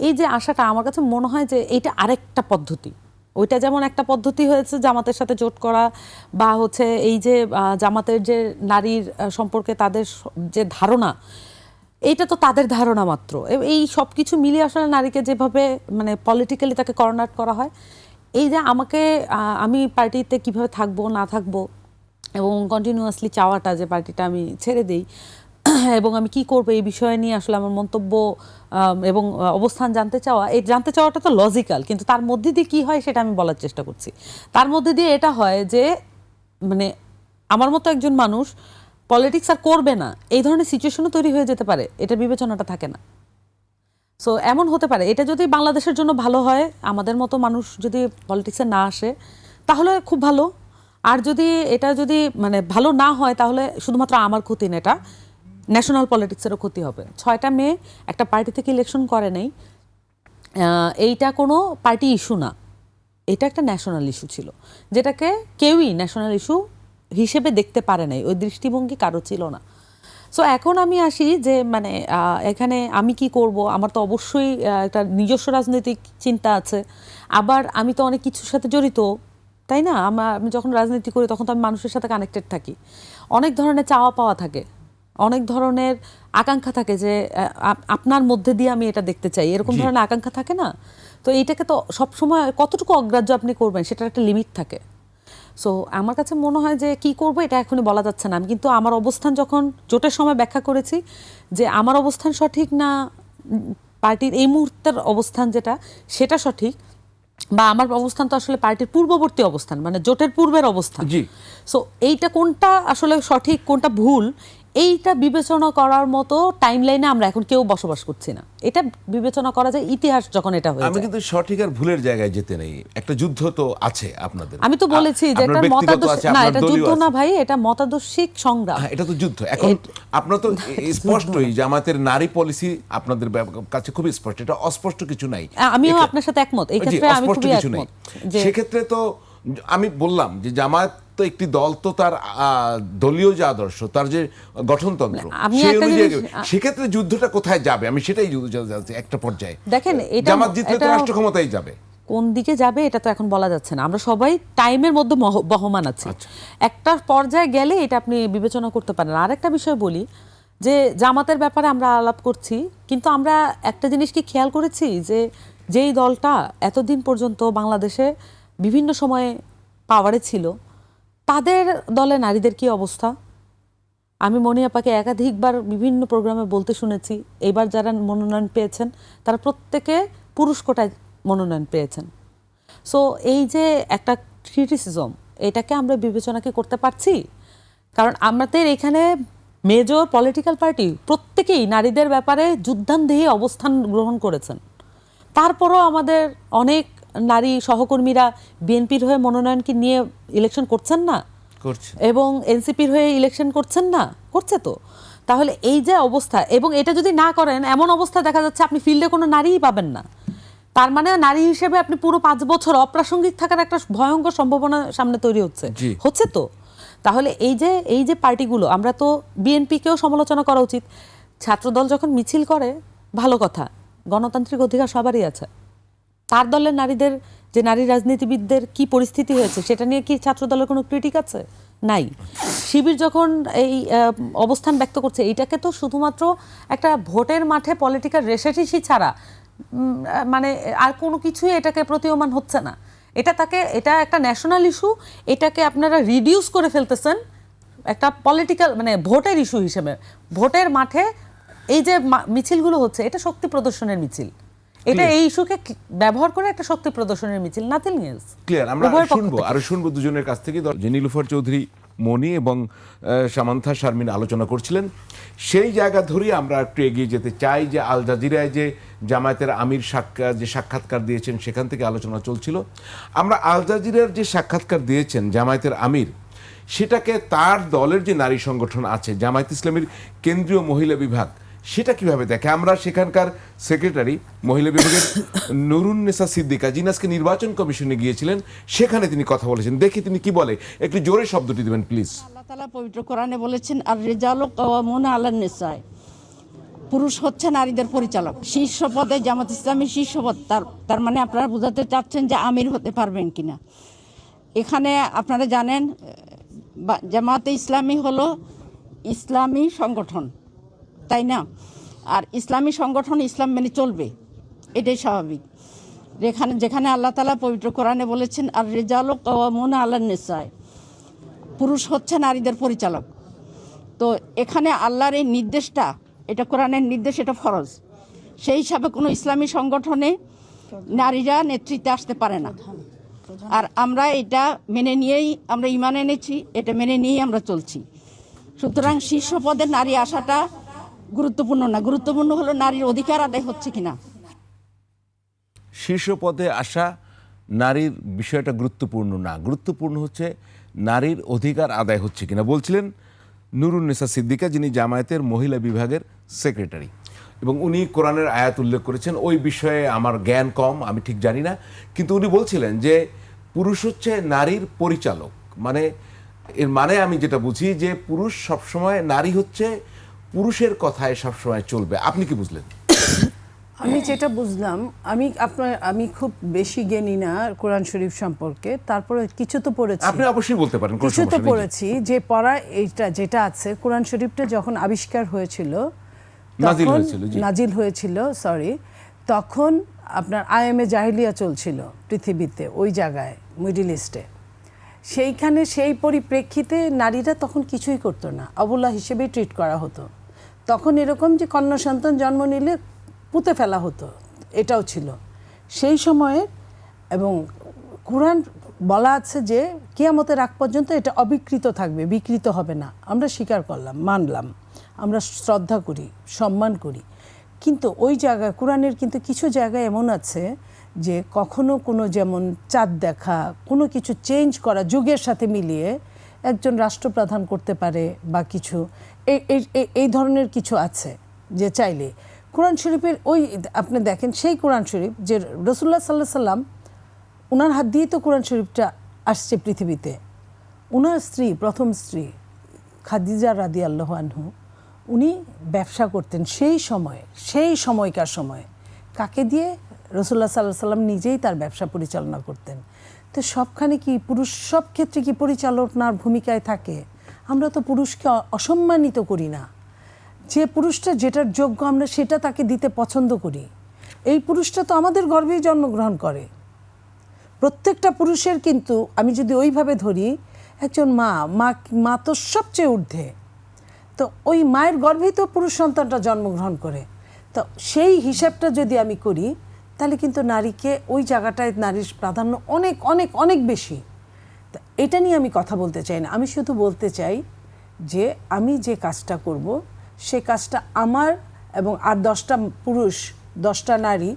এই যে আশাটা আমার কাছে মনে হয় যে এইটা আরেকটা পদ্ধতি। ওইটা যেমন একটা পদ্ধতি হয়েছে জামাতের সাথে জোট করা, বা হচ্ছে এই যে জামাতের যে নারীর সম্পর্কে তাদের যে ধারণা, এইটা তো তাদের ধারণা মাত্র। এই সব কিছু মিলিয়ে আসলে নারীকে যেভাবে মানে পলিটিক্যালি তাকে কর্নার করা হয়, এই যে আমি পার্টিতে কিভাবে থাকবো না থাকবো এবং কন্টিনিউয়াসলি চাওয়াটা যে পার্টিটা আমি ছেড়ে দিই এবং আমি কি করবো এই বিষয়ে নিয়ে আসলে আমার মন্তব্য এবং অবস্থান জানতে চাওয়াটা তো লজিক্যাল, কিন্তু তার মধ্যে দিয়ে কী হয় সেটা আমি বলার চেষ্টা করছি। তার মধ্যে দিয়ে এটা হয় যে মানে আমার মতো একজন মানুষ পলিটিক্স আর করবে না, এই ধরনের সিচুয়েশনও তৈরি হয়ে যেতে পারে, এটার বিবেচনাটা থাকে না। সো এমন হতে পারে, এটা যদি বাংলাদেশের জন্য ভালো হয়, আমাদের মতো মানুষ যদি পলিটিক্সে না আসে তাহলে খুব ভালো। আর এটা যদি মানে ভালো না হয় তাহলে শুধুমাত্র আমার ক্ষতি না, এটা ন্যাশনাল পলিটিক্সেরও ক্ষতি হবে। 6টা মে একটা পার্টি থেকে ইলেকশন করে নেই, এইটা কোনো পার্টি ইস্যু না, এটা একটা ন্যাশনাল ইস্যু ছিল, যেটাকে কেউই ন্যাশনাল ইস্যু হিসেবে দেখতে পারে নাই, ওই দৃষ্টিভঙ্গি কারো ছিল না। সো এখন আমি আসি যে মানে এখানে আমি কি করব, আমার তো অবশ্যই একটা নিজস্ব রাজনৈতিক চিন্তা আছে, আবার আমি তো অনেক কিছুর সাথে জড়িত, তাই না? আমি যখন রাজনীতি করি তখন তো আমি মানুষের সাথে কানেক্টেড থাকি, অনেক ধরনের চাওয়া পাওয়া থাকে, অনেক ধরনের আকাঙ্ক্ষা থাকে যে আপনার মধ্যে দিয়ে আমি এটা দেখতে চাই, এরকম ধরনের আকাঙ্ক্ষা থাকে না? তো এইটাকে তো সবসময় কতটুকু অগ্রাহ্য আপনি করবেন সেটার একটা লিমিট থাকে। সো আমার কাছে মনে হয় যে কি করব এটা এখনই বলা যাচ্ছে না। আমি কিন্তু আমার অবস্থান যখন জোটের সময় ব্যাখ্যা করেছি যে আমার অবস্থান সঠিক না পার্টির এই মুহূর্তের অবস্থান যেটা সেটা সঠিক, বা আমার অবস্থান তো আসলে পার্টির পূর্ববর্তী অবস্থান, মানে জোটের পূর্বের অবস্থান। সো এইটা কোনটা আসলে সঠিক কোনটা ভুল, এইটা বিবেচনা করার মতো টাইমলাইনে আমরা এখন কেউ বসবাস করছি না। এটা বিবেচনা করা যায় ইতিহাস যখন এটা হয়েছে। আমি কিন্তু সঠিক আর ভুলের জায়গায় যেতে নেই, একটা যুদ্ধ তো আছে আপনাদের। আমি তো বলেছি যে এটা মতাদর্শ না, এটা যুদ্ধ না ভাই, এটা মতাদর্শিক সংগ্রাম। এটা তো যুদ্ধ। এখন আপনার তো স্পষ্টই জামাতের নারী পলিসি আপনাদের কাছে খুবই স্পষ্ট, এটা অস্পষ্ট কিছু নাই। আমিও আপনার সাথে একমত, এই ক্ষেত্রে আমি খুবই একমত। সেক্ষেত্রে তো আমি বললাম যে জামাত তো একটি দল, তো তার দলীয় যে আদর্শ, তার যে গঠনতন্ত্র, সেই অনুযায়ী সেক্ষেত্রে যুদ্ধটা কোথায় যাবে, আমি সেটাই একটা পর্যায়ে দেখেন জামাত জিতলে তো রাষ্ট্র ক্ষমতায় যাবে, কোন দিকে যাবে এটা তো এখন বলা যাচ্ছে না, আমরা সবাই টাইমের মধ্যে বহমান আছি। একটা পর্যায়ে গেলে এটা আপনি বিবেচনা করতে পারেন। আরেকটা বিষয় বলি যে জামাতের ব্যাপারে আমরা আলাপ করছি, কিন্তু আমরা একটা জিনিস কি খেয়াল করেছি যে যেই দলটা এতদিন পর্যন্ত বাংলাদেশে বিভিন্ন সময়ে পাওয়ারে ছিল, তাদের দলে নারীদের কি অবস্থা? আমি মনি আপাকে একাধিকবার বিভিন্ন প্রোগ্রামে বলতে শুনেছি, এবার যারা মনোনয়ন পেয়েছেন তারা প্রত্যেকে পুরুষ কোটায় মনোনয়ন পেয়েছেন। সো এই যে একটা ক্রিটিসিজম, এটাকে আমরা বিবেচনা কি করতে পারছি? কারণ আমাদের এখানে মেজর পলিটিক্যাল পার্টি প্রত্যেকেই নারীদের ব্যাপারে যুদ্ধান্ধেয়ী অবস্থান গ্রহণ করেছেন। তারপরও আমাদের অনেক নারী সহকর্মীরা বিএনপির হয়ে মনোনয়ন কি নিয়ে ইলেকশন করছেন না, এবং এনসিপির হয়ে ইলেকশন করছেন না, করছে তো। তাহলে এই যে অবস্থা, এবং এটা যদি না করেন এমন অবস্থা দেখা যাচ্ছে আপনি ফিল্ডে কোনো নারীই পাবেন না, তার মানে নারী হিসেবে আপনি পুরো 5 বছর অপ্রাসঙ্গিক থাকার একটা ভয়ঙ্কর সম্ভাবনা সামনে তৈরি হচ্ছে তো। তাহলে এই যে পার্টিগুলো, আমরা তো বিএনপিকেও সমালোচনা করা উচিত। ছাত্রদল যখন মিছিল করে ভালো কথা, গণতান্ত্রিক অধিকার সবারই আছে। তার দলের নারীদের, যে নারী রাজনীতিবিদদের কি পরিস্থিতি হয়েছে সেটা নিয়ে কি ছাত্রদলের কোনো ক্রিটিক আছে? নাই। শিবির যখন এই অবস্থান ব্যক্ত করছে, এইটাকে তো শুধুমাত্র একটা ভোটের মাঠে পলিটিক্যাল রেশারেশি ছাড়া মানে আর কোনো কিছুই এটাকে প্রতীয়মান হচ্ছে না। এটা একটা ন্যাশনাল ইস্যু, এটাকে আপনারা রিডিউস করে ফেলতেছেন একটা পলিটিক্যাল মানে ভোটের ইস্যু হিসেবে, ভোটের মাঠে এই যে মিছিলগুলো হচ্ছে এটা শক্তি প্রদর্শনের মিছিল, এটা এই ইস্যুকে ব্যবহার করে একটা শক্তি প্রদর্শনের মিছিল, নাথিং এলস। ক্লিয়ার। আমরা শুনবো দুজনের কাছ থেকে, যে নীলুফার চৌধুরী মনি এবং সামান্থা শারমিন আলোচনা করছিলেন, সেই জায়গা ধরেই আমরা একটু এগিয়ে যেতে চাই। যে আল জাজিরায় যে জামায়াতের আমির যে সাক্ষাৎকার দিয়েছেন সেখান থেকে আলোচনা চলছিল। আমরা আল জাজিরার যে সাক্ষাৎকার দিয়েছেন জামায়াতের আমির, সেটাকে তার দলের যে নারী সংগঠন আছে জামায়াত ইসলামীর কেন্দ্রীয় মহিলা বিভাগ, সেটা কিভাবে দেখে? আমরা সেখানকার সেক্রেটারি মহিলা বিভাগের নুরুন্নেসা সিদ্দিকা, যিনি আজকে নির্বাচন কমিশনে গিয়েছিলেন, সেখানে তিনি কথা বলেছেন। দেখি তিনি কি বলে, একটু জোরে শব্দটি দিবেন প্লিজ। আল্লাহ তাআলা পবিত্র কোরআনে বলেছেন, আর রিজালু কাওয়ামুনা আলান নিসায়, পুরুষ হচ্ছে নারীদের পরিচালক। শীর্ষ পদে জামাত ইসলামী শীর্ষ পদ, তার মানে আপনারা বোঝাতে চাচ্ছেন যে আমির হতে পারবেন কিনা। এখানে আপনারা জানেন জামাতে ইসলামী হলো ইসলামী সংগঠন, তাই না? আর ইসলামী সংগঠন ইসলাম মেনে চলবে, এটাই স্বাভাবিক। যেখানে আল্লাহ তাআলা পবিত্র কোরআনে বলেছেন, আর রিজালু কাওয়ামুনা আলান নিসায়, পুরুষ হচ্ছে নারীদের পরিচালক। তো এখানে আল্লাহর এই নির্দেশটা, এটা কোরআনের নির্দেশ, এটা ফরজ। সেই হিসাবে কোনো ইসলামী সংগঠনে নারীরা নেতৃত্বে আসতে পারে না। আর আমরা এটা মেনে নিয়েই আমরা ঈমান এনেছি, এটা মেনে নিয়েই আমরা চলছি। সুতরাং শীর্ষ পদে নারী আসাটা গুরুত্বপূর্ণ না, গুরুত্বপূর্ণ হলো নারীর অধিকার আদায় হচ্ছে কিনা। শীর্ষ পদে আসা নারীর বিষয়টা গুরুত্বপূর্ণ না, গুরুত্বপূর্ণ হচ্ছে নারীর অধিকার আদায় হচ্ছে কিনা, বলছিলেন নুরুন্নেসা সিদ্দিকা, যিনি জামায়াতের মহিলা বিভাগের সেক্রেটারি। এবং উনি কোরআনের আয়াত উল্লেখ করেছেন। ওই বিষয়ে আমার জ্ঞান কম, আমি ঠিক জানি না, কিন্তু উনি বলছিলেন যে পুরুষ হচ্ছে নারীর পরিচালক। মানে এর মানে আমি যেটা বুঝি যে পুরুষ সবসময়, নারী হচ্ছে পুরুষের কথায় সবসময় চলবে। আপনি কি বুঝলেন? আমি যেটা বুঝলাম, আমি খুব বেশি জ্ঞানী না কোরআন শরীফ সম্পর্কে, তারপরে কিছু তো পড়েছি। আপনি অবশ্যই বলতে পারেন, কোনো কিছু তো সমস্যা নেই। পড়েছি যে পড়া এইটা যেটা আছে, কোরআন শরীফটা যখন আবিষ্কার হয়েছিল, নাজিল হয়েছিল তখন আপনার আইএমএ জাহিলিয়া চলছিল পৃথিবীতে, ওই জায়গায় মিডল ইস্টে। সেইখানে সেই পরিপ্রেক্ষিতে নারীরা তখন কিছুই করতো না, অবলা হিসেবেই ট্রিট করা হতো। তখন এরকম যে কন্যা সন্তান জন্ম নিলে পুঁতে ফেলা হতো, এটাও ছিল সেই সময়ে। এবং কোরআন বলা আছে যে কিয়ামতের আগ পর্যন্ত এটা অবিকৃত থাকবে, বিকৃত হবে না। আমরা স্বীকার করলাম, মানলাম, আমরা শ্রদ্ধা করি, সম্মান করি। কিন্তু ওই জায়গায় কোরআনের কিন্তু কিছু জায়গায় এমন আছে যে কখনো কোনো, যেমন চাঁদ দেখা, কোনো কিছু চেঞ্জ করা যুগের সাথে মিলিয়ে একজন রাষ্ট্রপ্রধান করতে পারে বা কিছু, এই ধরনের কিছু আছে যে চাইলে কোরআন শরীফের ওই আপনি দেখেন সেই কোরআন শরীফ যে রাসূলুল্লাহ সাল্লাল্লাহু আলাইহি সাল্লাম, ওনার হাত দিয়েই তো কোরআন শরীফটা আসছে পৃথিবীতে। ওনার স্ত্রী, প্রথম স্ত্রী খাদিজা রাদিয়াল্লাহু আনহু, উনি ব্যবসা করতেন সেই সময়কার সময়ে। কাকে দিয়ে? রাসূলুল্লাহ সাল্লাল্লাহু আলাইহি সাল্লাম নিজেই তার ব্যবসা পরিচালনা করতেন। তো সবখানে কি পুরুষ, সব ক্ষেত্রে কি পরিচালনার ভূমিকায় থাকে? আমরা তো পুরুষকে অসম্মানিত করি না। যে পুরুষটা যেটার যোগ্য আমরা সেটা তাকে দিতে পছন্দ করি। এই পুরুষটা তো আমাদের গর্ভেই জন্মগ্রহণ করে। প্রত্যেকটা পুরুষের কিন্তু, আমি যদি ওইভাবে ধরি, একজন মা তো সবচেয়ে ঊর্ধ্বে, তো ওই মায়ের গর্ভেই তো পুরুষ সন্তানটা জন্মগ্রহণ করে। তো সেই হিসাবটা যদি আমি করি, তাহলে কিন্তু নারীকে ওই জায়গাটায় নারীর প্রাধান্য অনেক অনেক অনেক বেশি। তো এটা নিয়ে আমি কথা বলতে চাই না, আমি শুধু বলতে চাই যে আমি যে কাজটা করব সে কাজটা আমার এবং আর 10টা পুরুষ 10টা নারী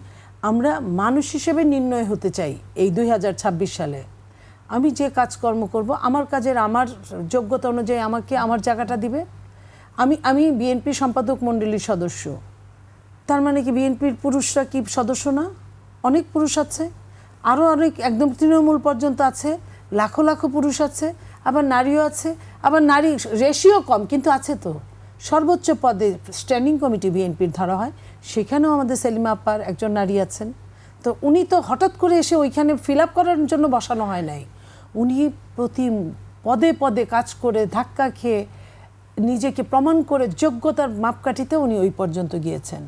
আমরা মানুষ হিসেবে নির্ণয় হতে চাই। এই 2026 সালে আমি যে কাজকর্ম করব, আমার কাজের আমার যোগ্যতা অনুযায়ী আমাকে আমার জায়গাটা দিবে। আমি বিএনপি সম্পাদক মণ্ডলীর সদস্য, তার মানে কি বিএনপির পুরুষরা কি সদস্য না? অনেক পুরুষ আছে, আরও অনেক একদম তৃণমূল পর্যন্ত আছে, লাখো লাখো পুরুষ আছে, আবার নারীও আছে, আবার নারী রেশিও কম কিন্তু আছে। তো সর্বোচ্চ পদে স্ট্যান্ডিং কমিটি বিএনপির ধরা হয়, সেখানেও আমাদের সেলিমা আপার একজন নারী আছেন। তো উনি তো হঠাৎ করে এসে ওইখানে ফিল আপ করার জন্য বসানো হয় নাই, উনি প্রতি পদে পদে কাজ করে ধাক্কা খেয়ে নিজেকে প্রমাণ করে যোগ্যতার মাপকাঠিতে উনি ওই পর্যন্ত গিয়েছেন।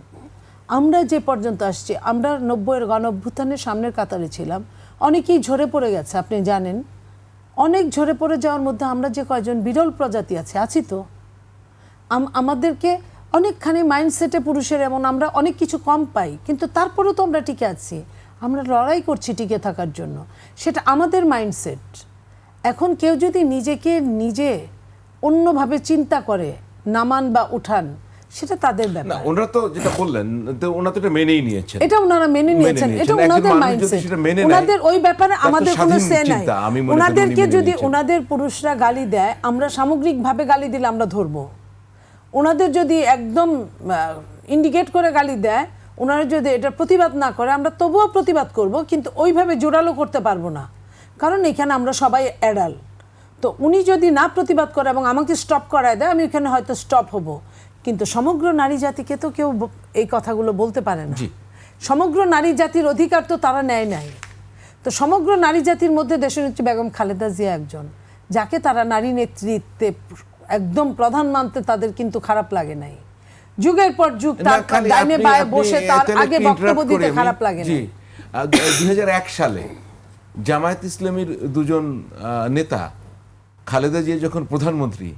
আমরা যে পর্যন্ত আসছি, আমরা 90-এর গণ অভ্যুত্থানের সামনের কাতারে ছিলাম, অনেকেই ঝরে পড়ে গেছে, আপনি জানেন, অনেক ঝরে পড়ে যাওয়ার মধ্যে আমরা যে কয়জন বিরল প্রজাতি আছি তো আমাদেরকে অনেকখানি মাইন্ডসেটে পুরুষের এমন আমরা অনেক কিছু কম পাই, কিন্তু তারপরেও তো আমরা টিকে আছি, আমরা লড়াই করছি টিকে থাকার জন্য, সেটা আমাদের মাইন্ডসেট। এখন কেউ যদি নিজেকে নিজে অন্যভাবে চিন্তা করে নামান বা উঠান, সেটা তাদের না, ব্যাপার। ওনারা তো যেটা বললেন, তো ওনারা তো এটা মেনেই নিয়েছেন। এটা ওনারা মেনে নিয়েছেন, এটা একজন ওনাদের মানুষ যদি মাইন্ডসেট, সেটা মেনে নেয়, ওনাদের ওই ব্যাপারে তার তো আমাদের কোনো স্বাধীন সে নাই। চিন্তা, আমি মনে করি উনি ওনাদেরকে মেনে যদি নিয়েছেন। ওনাদের পুরুষরা গালি দেয়, আমরা সামগ্রিকভাবে গালি দিলে আমরা ধরবো। ওনাদের যদি একদম ইন্ডিকেট করে গালি দেয়, ওনারা যদি এটা প্রতিবাদ না করে, আমরা তবুও প্রতিবাদ করব, কিন্তু ওইভাবে জোরালো করতে পারবো না, কারণ এখানে আমরা সবাই অ্যাডাল। তো উনি যদি না প্রতিবাদ করে এবং আমাকে স্টপ করায় দেয়, আমি ওখানে হয়তো স্টপ হব, কিন্তু সমগ্র নারী জাতিকে তো কেউ এই কথাগুলো বলতে পারে না। সমগ্র নারী জাতির অধিকার তো তারা নেয় নাই। তো সমগ্র নারী জাতির মধ্যে দেশনেত্রী বেগম খালেদা জিয়া একজন, যাকে তারা নারী নেতৃত্বে একদম প্রধান মানতে তাদের কিন্তু খারাপ লাগে নাই। যুগের পর যুগ তার ডাইনে বায়ে বসে তার আগে বক্তব্য দিতে খারাপ লাগে না। 2001 সালে জামায়াত ইসলামীর দুজন নেতা, খালেদা জিয়া যখন প্রধানমন্ত্রী,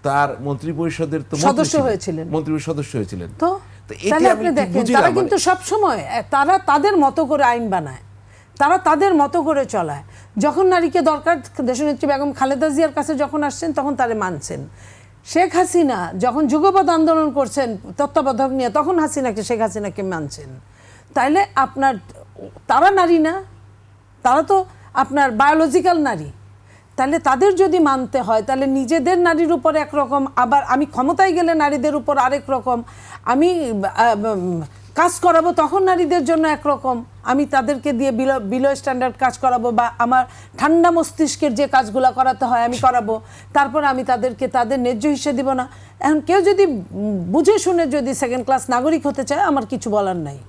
তার মন্ত্রী পরিষদের তো সদস্য হয়েছিলেন, মন্ত্রী সদস্য হয়েছিলেন। তো এটি তাহলে আমি আপনি ঠিক দেখেন, বুঝি তারা না, কিন্তু সব সময় তারা তাদের মতো করে আইন বানায়, তারা তাদের মতো করে চলায়। যখন নারীকে দরকার, দেশনেত্রী বেগম খালেদা জিয়ার কাছে যখন আসছেন তখন তারে মানছেন। শেখ হাসিনা যখন যুগপৎ আন্দোলন করছেন তত্ত্বাবধায়ক নিয়ে, তখন শেখ হাসিনাকে মানছেন। তাইলে আপনার তারা নারী না, তারা তো আপনার বায়োলজিক্যাল নারী। তাহলে তাদের যদি মানতে হয়, তাহলে নিজেদের নারীর উপর একরকম, আবার আমি ক্ষমতায় গেলে নারীদের উপর আরেক রকম, আমি কাজ করাবো তখন নারীদের জন্য একরকম, আমি তাদেরকে দিয়ে বিলো স্ট্যান্ডার্ড কাজ করাবো, বা আমার ঠান্ডা মস্তিষ্কের যে কাজগুলো করাতে হয় আমি করাবো, তারপর আমি তাদেরকে তাদের ন্যায্য হিসেবে দিব না। এখন কেউ যদি বুঝে শুনে যদি সেকেন্ড ক্লাস নাগরিক হতে চায়, আমার কিছু বলার নাই।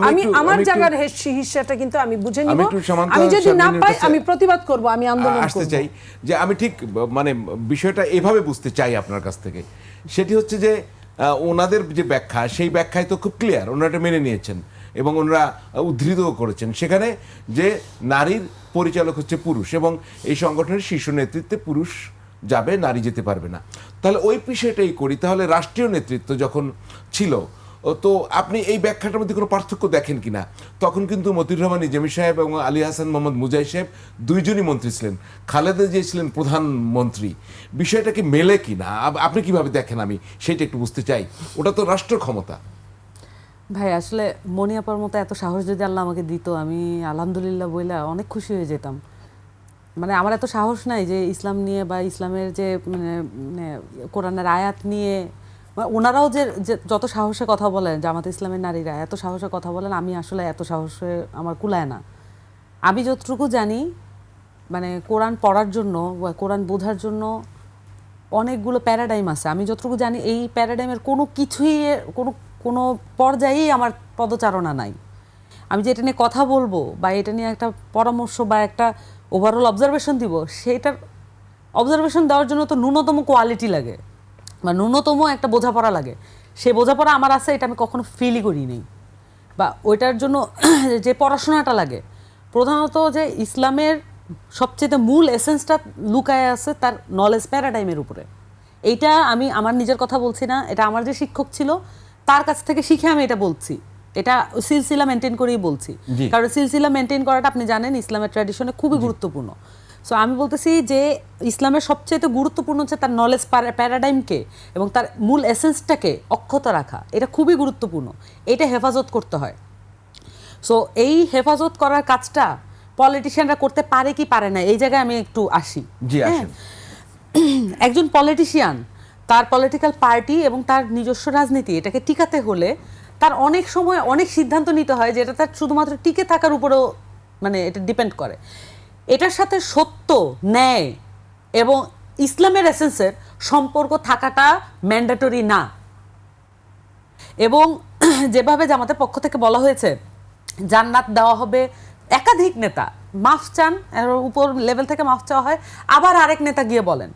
আমি আমার জায়গার হিস্সাটা কিন্তু আমি বুঝে নিব। আমি যদি না পাই, আমি প্রতিবাদ করব, আমি আন্দোলন করব। আসতে চাই যে আমি ঠিক মানে বিষয়টা এভাবে বুঝতে চাই আপনার কাছ থেকে, সেটি হচ্ছে যে ওনাদের যে ব্যাখ্যা, সেই ব্যাখ্যায় তো খুব ক্লিয়ার, ওনারা এটা মেনে নিয়েছেন এবং ওনারা উদ্ধৃতও করেছেন সেখানে যে নারীর পরিচালক হচ্ছে পুরুষ এবং এই সংগঠনের শীর্ষ নেতৃত্বে পুরুষ যাবে, নারী যেতে পারবে না। তাহলে ওই বিষয়টাই করি, তাহলে রাষ্ট্রীয় নেতৃত্ব যখন ছিল, তো আপনি এই ব্যাখ্যাটার মধ্যে কোনো পার্থক্য দেখেন কিনা? তখন কিন্তু মতিউর রহমান নিজামী সাহেব এবং আলী হাসান মোহাম্মদ মুজাহিদ সাহেব দুইজনই মন্ত্রী ছিলেন, খালেদা জিয়া ছিলেন প্রধানমন্ত্রী। বিষয়টা কি মেলে কিনা, আপনি কিভাবে দেখেন? আমি সেইটা একটু বুঝতে চাই। ওটা তো রাষ্ট্র ক্ষমতা। ভাই আসলে মনিয়াপার মতো এত সাহস যদি আল্লাহ আমাকে দিত, আমি আলহামদুলিল্লাহ বইলা অনেক খুশি হয়ে যেতাম। মানে আমার এত সাহস নাই যে ইসলাম নিয়ে বা ইসলামের যে মানে কোরআনের আয়াত নিয়ে, ওনারাও যে যত সাহসে কথা বলেন, জামাত ইসলামের নারীরা এত সাহসে কথা বলেন, আমি আসলে এত সাহসে আমার কুলায় না। আমি যতটুকু জানি, মানে কোরআন পড়ার জন্য বা কোরআন বোঝার জন্য অনেকগুলো প্যারাডাইম আছে। আমি যতটুকু জানি এই প্যারাডাইমের কোনো কিছুই কোনো পর্যায়েই আমার পদচারণা নাই। আমি যে এটা নিয়ে কথা বলবো বা এটা নিয়ে একটা পরামর্শ বা একটা ওভারঅল অবজারভেশন দিব, সেইটার অবজারভেশন দেওয়ার জন্য তো ন্যূনতম কোয়ালিটি লাগে বা ন্যূনতম একটা বোঝাপড়া লাগে। সেই বোঝাপড়া আমার আছে, এটা আমি কখনো ফিলই করিনি। বা ওইটার জন্য যে পড়াশোনাটা লাগে, প্রধানত যে ইসলামের সবচেয়ে মূল এসেন্সটা লুকায় আছে তার নলেজ প্যারাডাইমের উপরে। এইটা আমি আমার নিজের কথা বলছি না, এটা আমার যে শিক্ষক ছিল তার কাছ থেকে শিখে আমি এটা বলছি। এটা সিলসিলা মেনটেন করেই বলছি, কারণ সিলসিলা মেনটেন করাটা আপনি জানেন ইসলামের ট্র্যাডিশনে খুবই গুরুত্বপূর্ণ। সো আমি বলতেছি যে ইসলামের সবচেয়ে গুরুত্বপূর্ণ হচ্ছে তার নলেজ প্যারাডাইমকে এবং তার মূল এসেন্সটাকে অক্ষত রাখা। এটা খুবই গুরুত্বপূর্ণ, এটা হেফাজত করতে হয়। সো এই হেফাজত করার কাজটা পলিটিশিয়ানরা করতে পারে কি পারে না, এই জায়গায় আমি একটু আসি। একজন পলিটিশিয়ান তার পলিটিক্যাল পার্টি এবং তার নিজস্ব রাজনীতি এটাকে টিকাতে হলে তার অনেক সময় অনেক সিদ্ধান্ত নিতে হয়, যেটা তার শুধুমাত্র টিকে থাকার উপরেও মানে এটা ডিপেন্ড করে। এটার সাথে সত্য, ন্যায় এবং ইসলামের এসেন্সের সম্পর্ক থাকাটা ম্যান্ডেটরি না। এবং যেভাবে জামাতের পক্ষ থেকে বলা হয়েছে জান্নাত দেওয়া হবে, একাধিক নেতা মাফ চান, উপর লেভেল থেকে মাফ চাওয়া হয়, আবার আরেক নেতা গিয়ে বলেন।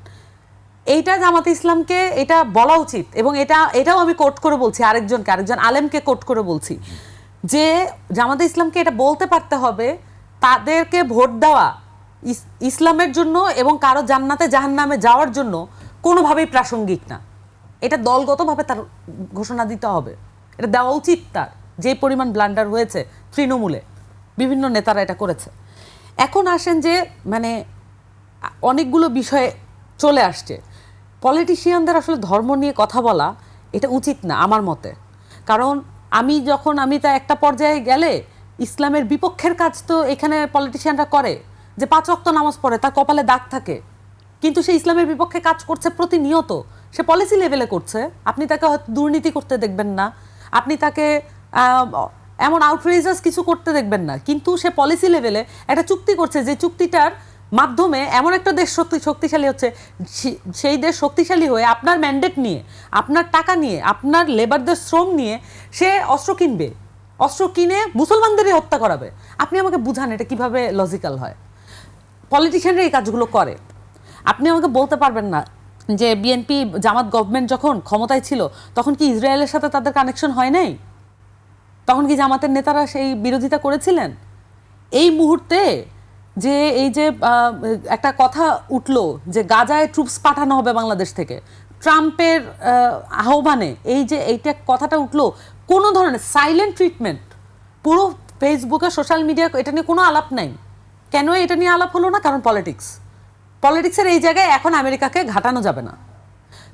এইটা জামাতে ইসলামকে এটা বলা উচিত এবং এটাও আমি কোট করে বলছি, আরেকজন আলেমকে কোট করে বলছি যে জামাতে ইসলামকে এটা বলতে পারতে হবে, তাদেরকে ভোট দেওয়া ইসলামের জন্য এবং কারো জান্নাতে জাহান্নামে যাওয়ার জন্য কোনোভাবেই প্রাসঙ্গিক না। এটা দলগতভাবে তার ঘোষণা দিতে হবে, এটা দেওয়া উচিত তার। যে পরিমাণ ব্লান্ডার হয়েছে তৃণমূলে, বিভিন্ন নেতারা এটা করেছে। এখন আসেন যে মানে অনেকগুলো বিষয়ে চলে আসছে, পলিটিশিয়ানদের আসলে ধর্ম নিয়ে কথা বলা এটা উচিত না আমার মতে। কারণ আমি তা একটা পর্যায়ে গেলে ইসলামের বিপক্ষের কাজ তো এখানে পলিটিশিয়ানরা করে, যে 5 ওয়াক্ত নামাজ পড়ে, তার কপালে দাগ থাকে, কিন্তু সে ইসলামের বিপক্ষে কাজ করছে প্রতিনিয়ত, সে পলিসি লেভেলে করছে। আপনি তাকে হয়তো দুর্নীতি করতে দেখবেন না, আপনি তাকে এমন আউটরেজাস কিছু করতে দেখবেন না, কিন্তু সে পলিসি লেভেলে একটা চুক্তি করছে, যে চুক্তিটার মাধ্যমে এমন একটা দেশ শক্তিশালী হচ্ছে, সেই দেশ শক্তিশালী হয়ে আপনার ম্যান্ডেট নিয়ে, আপনার টাকা নিয়ে, আপনার লেবারদের শ্রম নিয়ে সে অস্ত্র কিনবে, অস্ত্র কিনে মুসলমানদেরই হত্যা করাবে। আপনি আমাকে বুঝান এটা কিভাবে লজিক্যাল হয়? পলিটিশিয়ানরা এই কাজগুলো করে। আপনি আমাকে বলতে পারবেন না যে বিএনপি জামাত গভর্নমেন্ট যখন ক্ষমতায় ছিল তখন কি ইসরায়েলের সাথে তাদের কানেকশন হয় নাই? তখন কি জামাতের নেতারা সেই বিরোধিতা করেছিলেন? এই মুহূর্তে যে এই যে একটা কথা উঠলো যে গাজায় ট্রুপস পাঠানো হবে বাংলাদেশ থেকে, ট্রাম্পের আহ্বানে এইটা কথাটা উঠলো, কোনো ধরনের সাইলেন্ট ট্রিটমেন্ট, পুরো ফেসবুকে সোশ্যাল মিডিয়া এটা নিয়ে কোনো আলাপ নাই। কেন এটা নিয়ে আলাপ হলো না? কারণ পলিটিক্সের এই জায়গায় এখন আমেরিকাকে ঘাটানো যাবে না।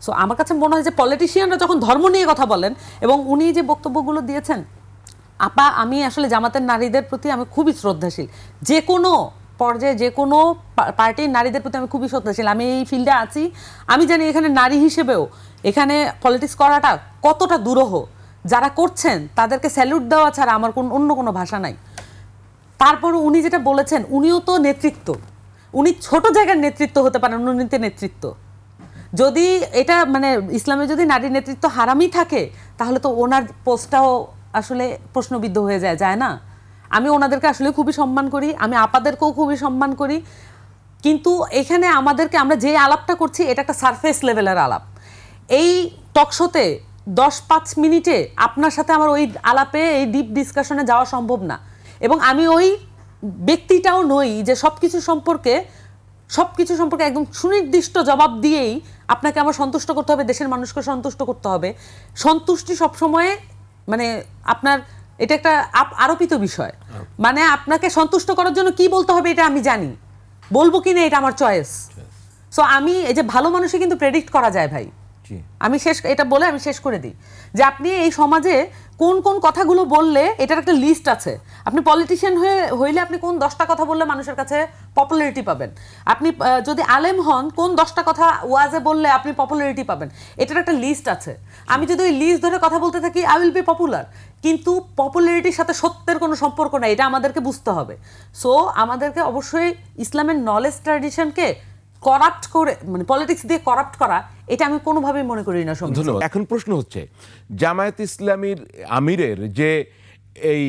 সো আমার কাছে মনে হয় যে পলিটিশিয়ানরা যখন ধর্ম নিয়ে কথা বলেন, এবং উনি যে বক্তব্যগুলো দিয়েছেন, আমি আসলে জামাতের নারীদের প্রতি আমি খুবই শ্রদ্ধাশীল, যে কোনো পর্যায়ে যে কোনো পার্টির নারীদের প্রতি আমি খুবই শ্রদ্ধাশীল। আমি এই ফিল্ডে আছি, আমি জানি এখানে নারী হিসেবেও এখানে পলিটিক্স করাটা কতটা দুরূহ। যারা করছেন তাদেরকে স্যালুট দেওয়া ছাড়া আমার অন্য কোনো ভাষা নাই। তারপর উনি যেটা বলেছেন, উনিও তো নেতৃত্ব, উনি ছোট জায়গার নেতৃত্ব হতে পারেন, উনি নেতৃত্ব। যদি এটা মানে ইসলামে যদি নারী নেতৃত্ব হারামই থাকে, তাহলে তো ওনার পোস্টটাও আসলে প্রশ্নবিদ্ধ হয়ে যায় না? আমি ওনাদেরকে আসলে খুবই সম্মান করি, আমি আপাদেরকেও খুবই সম্মান করি, কিন্তু এখানে আমরা যে আলাপটা করছি এটা একটা সারফেস লেভেলের আলাপ। এই টকশোতে 10-5 মিনিটে আপনার সাথে আমার ওই আলাপে, এই ডিপ ডিসকাশনে যাওয়া সম্ভব না। এবং আমি ওই ব্যক্তিটাও নই যে সব কিছু সম্পর্কে একদম সুনির্দিষ্ট জবাব দিয়েই আপনাকে আমার সন্তুষ্ট করতে হবে, দেশের মানুষকে সন্তুষ্ট করতে হবে। সন্তুষ্টি সবসময় মানে আপনার এটা একটা আরোপিত বিষয়, মানে আপনাকে সন্তুষ্ট করার জন্য কি বলতে হবে এটা আমি জানি, বলবো কিনা এটা আমার চয়েস। সো আমি এই যে ভালো মানুষই কিন্তু প্রেডিক্ট করা যায় ভাই। আমি এটা বলে আমি শেষ করে দিই যে আপনি এই সমাজে কোন কোন কথাগুলো বললে এটার একটা লিস্ট আছে। আপনি পলিটিশিয়ান হইলে আপনি কোন 10টা কথা বললে মানুষের কাছে পপুলারিটি পাবেন, আপনি যদি আলেম হন কোন 10টা কথা ওয়াজে বললে আপনি পপুলারিটি পাবেন, এটার একটা লিস্ট আছে। আমি যদি ওই লিস্ট ধরে কথা বলতে থাকি আই উইল বি পপুলার, কিন্তু পপুলারিটির সাথে সত্যের কোনো সম্পর্ক নাই, এটা আমাদেরকে বুঝতে হবে। সো আমাদেরকে অবশ্যই ইসলামের নলেজ ট্র্যাডিশনকে করাপ্ট করে, মানে পলিটিক্স দিয়ে করাপ্ট করা, এটা আমি কোনোভাবেই মনে করি না। ধন্যবাদ। এখন প্রশ্ন হচ্ছে, জামায়াত ইসলামীর আমিরের যে এই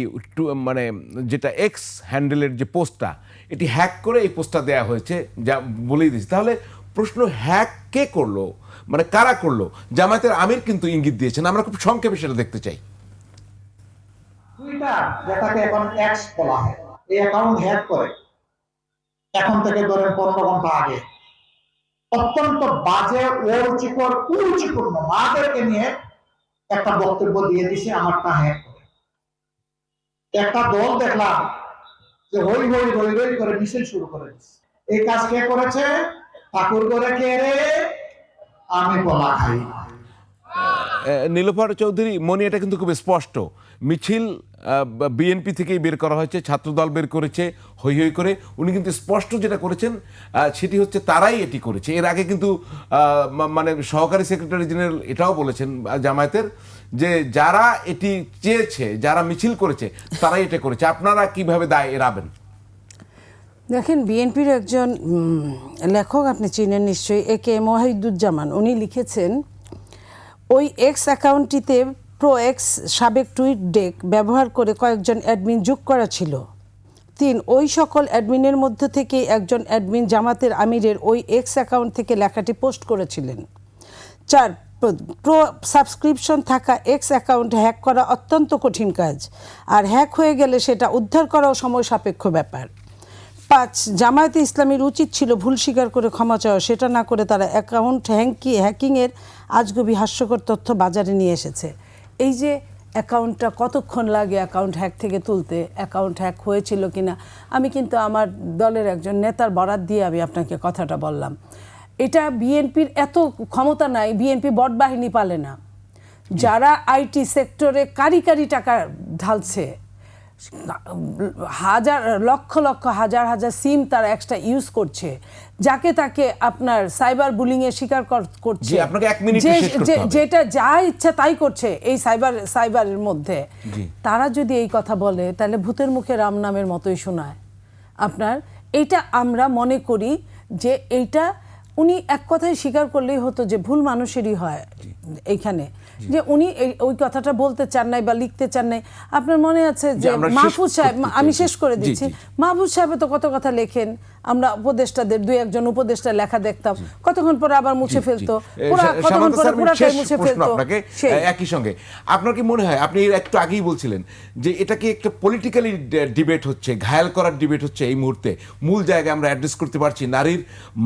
মানে যেটা এক্স হ্যান্ডেলের যে পোস্টটা, এটি হ্যাক করে এই পোস্টটা দেওয়া হয়েছে, যা বলেই দিচ্ছি। তাহলে প্রশ্ন, হ্যাক কে করলো, মানে কারা করলো? জামায়াতের আমির কিন্তু ইঙ্গিত দিয়েছেন, আমরা খুব সংক্ষেপে সেটা দেখতে চাই। টুইটার, যেটাকে এখন এক্স বলা হয়, এই অ্যাকাউন্ট হ্যাক করে এখন থেকে ধরেন 15 ঘন্টা আগে অত্যন্ত বাজে কুরুচিপূর্ণ মাদেরকে নিয়ে একটা বক্তব্য দিয়ে দিছে, আমারটা হ্যাক করে। একটা দল দেখলাম যে হই হই হই হই করে মিছিল শুরু করে দিচ্ছে। এই কাজ কে করেছে? ঠাকুর করে কে রে? আমি বলা খাই। নীলোফার চৌধুরী মনি, এটা কিন্তু খুব স্পষ্ট, মিছিল বিএনপি থেকেই বের করা হয়েছে, ছাত্রদল বের করেছে হই হই করে। উনি কিন্তু স্পষ্ট যেটা করেছেন সেটি হচ্ছে তারাই এটি করেছে। এর আগে কিন্তু মানে সহকারী সেক্রেটারি জেনারেল এটাও বলেছেন জামায়াতের, যে যারা এটি চেয়েছে, যারা মিছিল করেছে তারাই এটা করেছে। আপনারা কিভাবে দায় এড়াবেন? দেখেন, বিএনপির একজন লেখক আপনি চিনেন নিশ্চয়ই, একে ওয়াহিদুজ্জামান, উনি লিখেছেন ওই এক্স অ্যাকাউন্টটিতে প্রো এক্স সাবেক টুইট ডেক ব্যবহার করে কয়েকজন অ্যাডমিন যোগ করা ছিল। 3, ওই সকল অ্যাডমিনের মধ্যে থেকে একজন অ্যাডমিন জামাতের আমিরের ওই এক্স অ্যাকাউন্ট থেকে লেখাটি পোস্ট করেছিলেন। 4, প্রো সাবস্ক্রিপশন থাকা এক্স অ্যাকাউন্ট হ্যাক করা অত্যন্ত কঠিন কাজ, আর হ্যাক হয়ে গেলে সেটা উদ্ধার করাও সময় সাপেক্ষ ব্যাপার। 5, জামায়াতে ইসলামীর উচিত ছিল ভুল স্বীকার করে ক্ষমা চাওয়া, সেটা না করে তারা অ্যাকাউন্ট হ্যাকিংয়ের আজগুবি হাস্যকর তথ্য বাজারে নিয়ে এসেছে। এই যে অ্যাকাউন্টটা কতক্ষণ লাগে অ্যাকাউন্ট হ্যাক থেকে তুলতে, অ্যাকাউন্ট হ্যাক হয়েছিল কিনা, আমি কিন্তু আমার দলের একজন নেতার বরাত দিয়ে আমি আপনাকে কথাটা বললাম। এটা বিএনপির এত ক্ষমতা নাই, বিএনপি বট বাহিনী পালে না। যারা আইটি সেক্টরে কারি টাকা ঢালছে, লক্ষ হাজার সিম তারা এক্সট্রা ইউজ করছে, যাকে তাকে আপনার সাইবার বুলিংয়ের শিকার করছে, আপনাকে 1 মিনিটে শেষ করতে হবে। যেটা যা ইচ্ছা তাই করছে এই সাইবারের মধ্যে। তারা যদি এই কথা বলে তাহলে ভূতের মুখে রাম নামের মতোই শোনায় আপনার। এইটা আমরা মনে করি যে এইটা উনি এক কথায় স্বীকার করলেই হতো যে ভুল মানুষেরই হয় এইখানে, যে উনি ওই কথাটা বলতে চান নাই বা লিখতে চান নাই। আপনার মনে আছে যে মাহফুজ সাহেব, আমি শেষ করে দিচ্ছি, মাহফুজ সাহেব তো কত কথা লেখেন, আমরা উপদেষ্টাদের 2-1 উপদেষ্টা লেখা দেখতাম, কতক্ষণ পরে আবার মুছে ফেলতো, কতক্ষণ পরে পুরাটাই মুছে ফেলতো। একই সঙ্গে আপনার কি মনে হয়, আপনি একটু আগেই বলছিলেন যে এটা কি একটা পলিটিক্যালি ডিবেট হচ্ছে, ঘায়াল করার ডিবেট হচ্ছে এই মুহূর্তে, মূল জায়গায় আমরা অ্যাড্রেস করতে পারছি, নারীর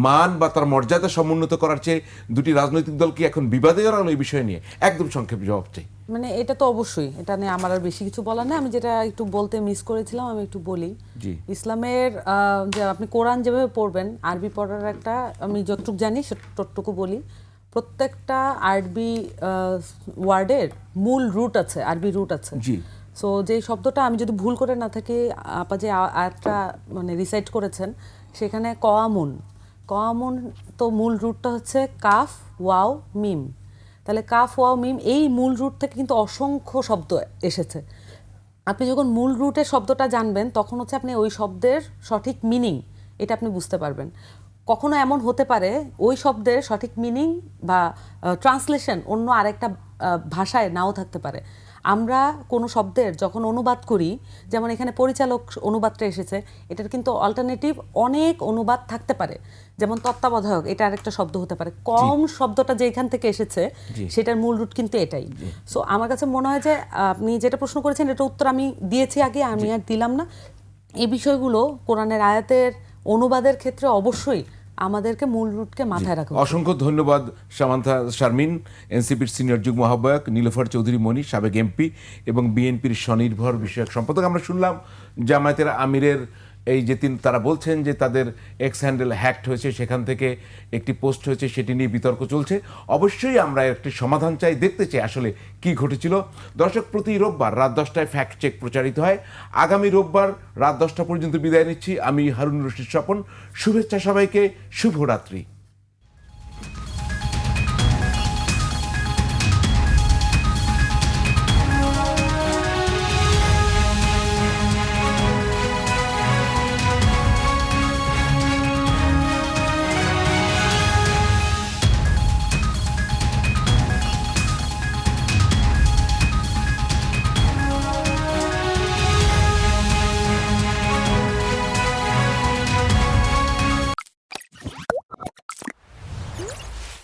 মান বা তার মর্যাদা সমুন্নত করার চেয়ে দুটি রাজনৈতিক দল কি এখন বিবাদে জড়ানো এই বিষয় নিয়ে? একদম সংক্ষেপে জবাব চাই। মানে এটা তো অবশ্যই, এটা নিয়ে আমার আর বেশি কিছু বলার নেই। আমি যেটা একটু বলতে মিস করেছিলাম আমি একটু বলি। ইসলামের যে আপনি কোরআন যেভাবে পড়বেন, আরবি পড়ার একটা, আমি যতটুকু জানি ততটুকু বলি, প্রত্যেকটা আরবি ওয়ার্ডের মূল রুট আছে, আরবি রুট আছে। সো যে শব্দটা, আমি যদি ভুল করে না থাকি, আপা যে আয়াতটা মানে রিসাইট করেছেন, সেখানে কওয়ামুন তো মূল রুটটা হচ্ছে কাফ ওয়াও মিম। তাহলে কাফ ওয়াও মিম, এই মূল রুট থেকে কিন্তু অসংখ্য শব্দ এসেছে। আপনি যখন মূল রুটের শব্দটা জানবেন, তখন হচ্ছে আপনি ওই শব্দের সঠিক মিনিং এটা আপনি বুঝতে পারবেন। কখনো এমন হতে পারে ওই শব্দের সঠিক মিনিং বা ট্রান্সলেশন অন্য আরেকটা ভাষায় নাও থাকতে পারে। আমরা কোনো শব্দের যখন অনুবাদ করি, যেমন এখানে পরিচালক অনুবাদটা এসেছে, এটার কিন্তু অল্টারনেটিভ অনেক অনুবাদ থাকতে পারে। যেমন তত্ত্বাবধায়ক, এটা আরেকটা শব্দ হতে পারে। কম শব্দটা যে এখান থেকে এসেছে সেটার মূল রুট কিন্তু এটাই। সো আমার কাছে মনে হয় যে আপনি যেটা প্রশ্ন করেছেন, এটা উত্তর আমি দিয়েছি আগে, আমি আর দিলাম না। এই বিষয়গুলো কোরআনের আয়াতের অনুবাদের ক্ষেত্রে অবশ্যই আমাদেরকে মূল রুটকে মাথায় রাখা। অসংখ্য ধন্যবাদ সামান্থা শারমিন, এনসিপির সিনিয়র যুগ্ম আহ্বায়ক, নীলোফার চৌধুরী মনি, সাবেক এমপি এবং বিএনপির স্বনির্ভর বিষয়ক সম্পাদক। আমরা শুনলাম জামায়াতের আমিরের এই যে তারা বলছেন যে তাদের এক্স হ্যান্ডেল হ্যাকড হয়েছে, সেখান থেকে একটি পোস্ট হয়েছে, সেটি নিয়ে বিতর্ক চলছে। অবশ্যই আমরা একটি সমাধান চাই, দেখতে চাই আসলে কি ঘটেছিল। দর্শক, প্রতি রোববার রাত 10টায় ফ্যাক্ট চেক প্রচারিত হয়। আগামী রোববার রাত 10টা পর্যন্ত বিদায় নিচ্ছি। আমি হারুন রশিদ স্বপন। শুভেচ্ছা সবাইকে, শুভরাত্রি।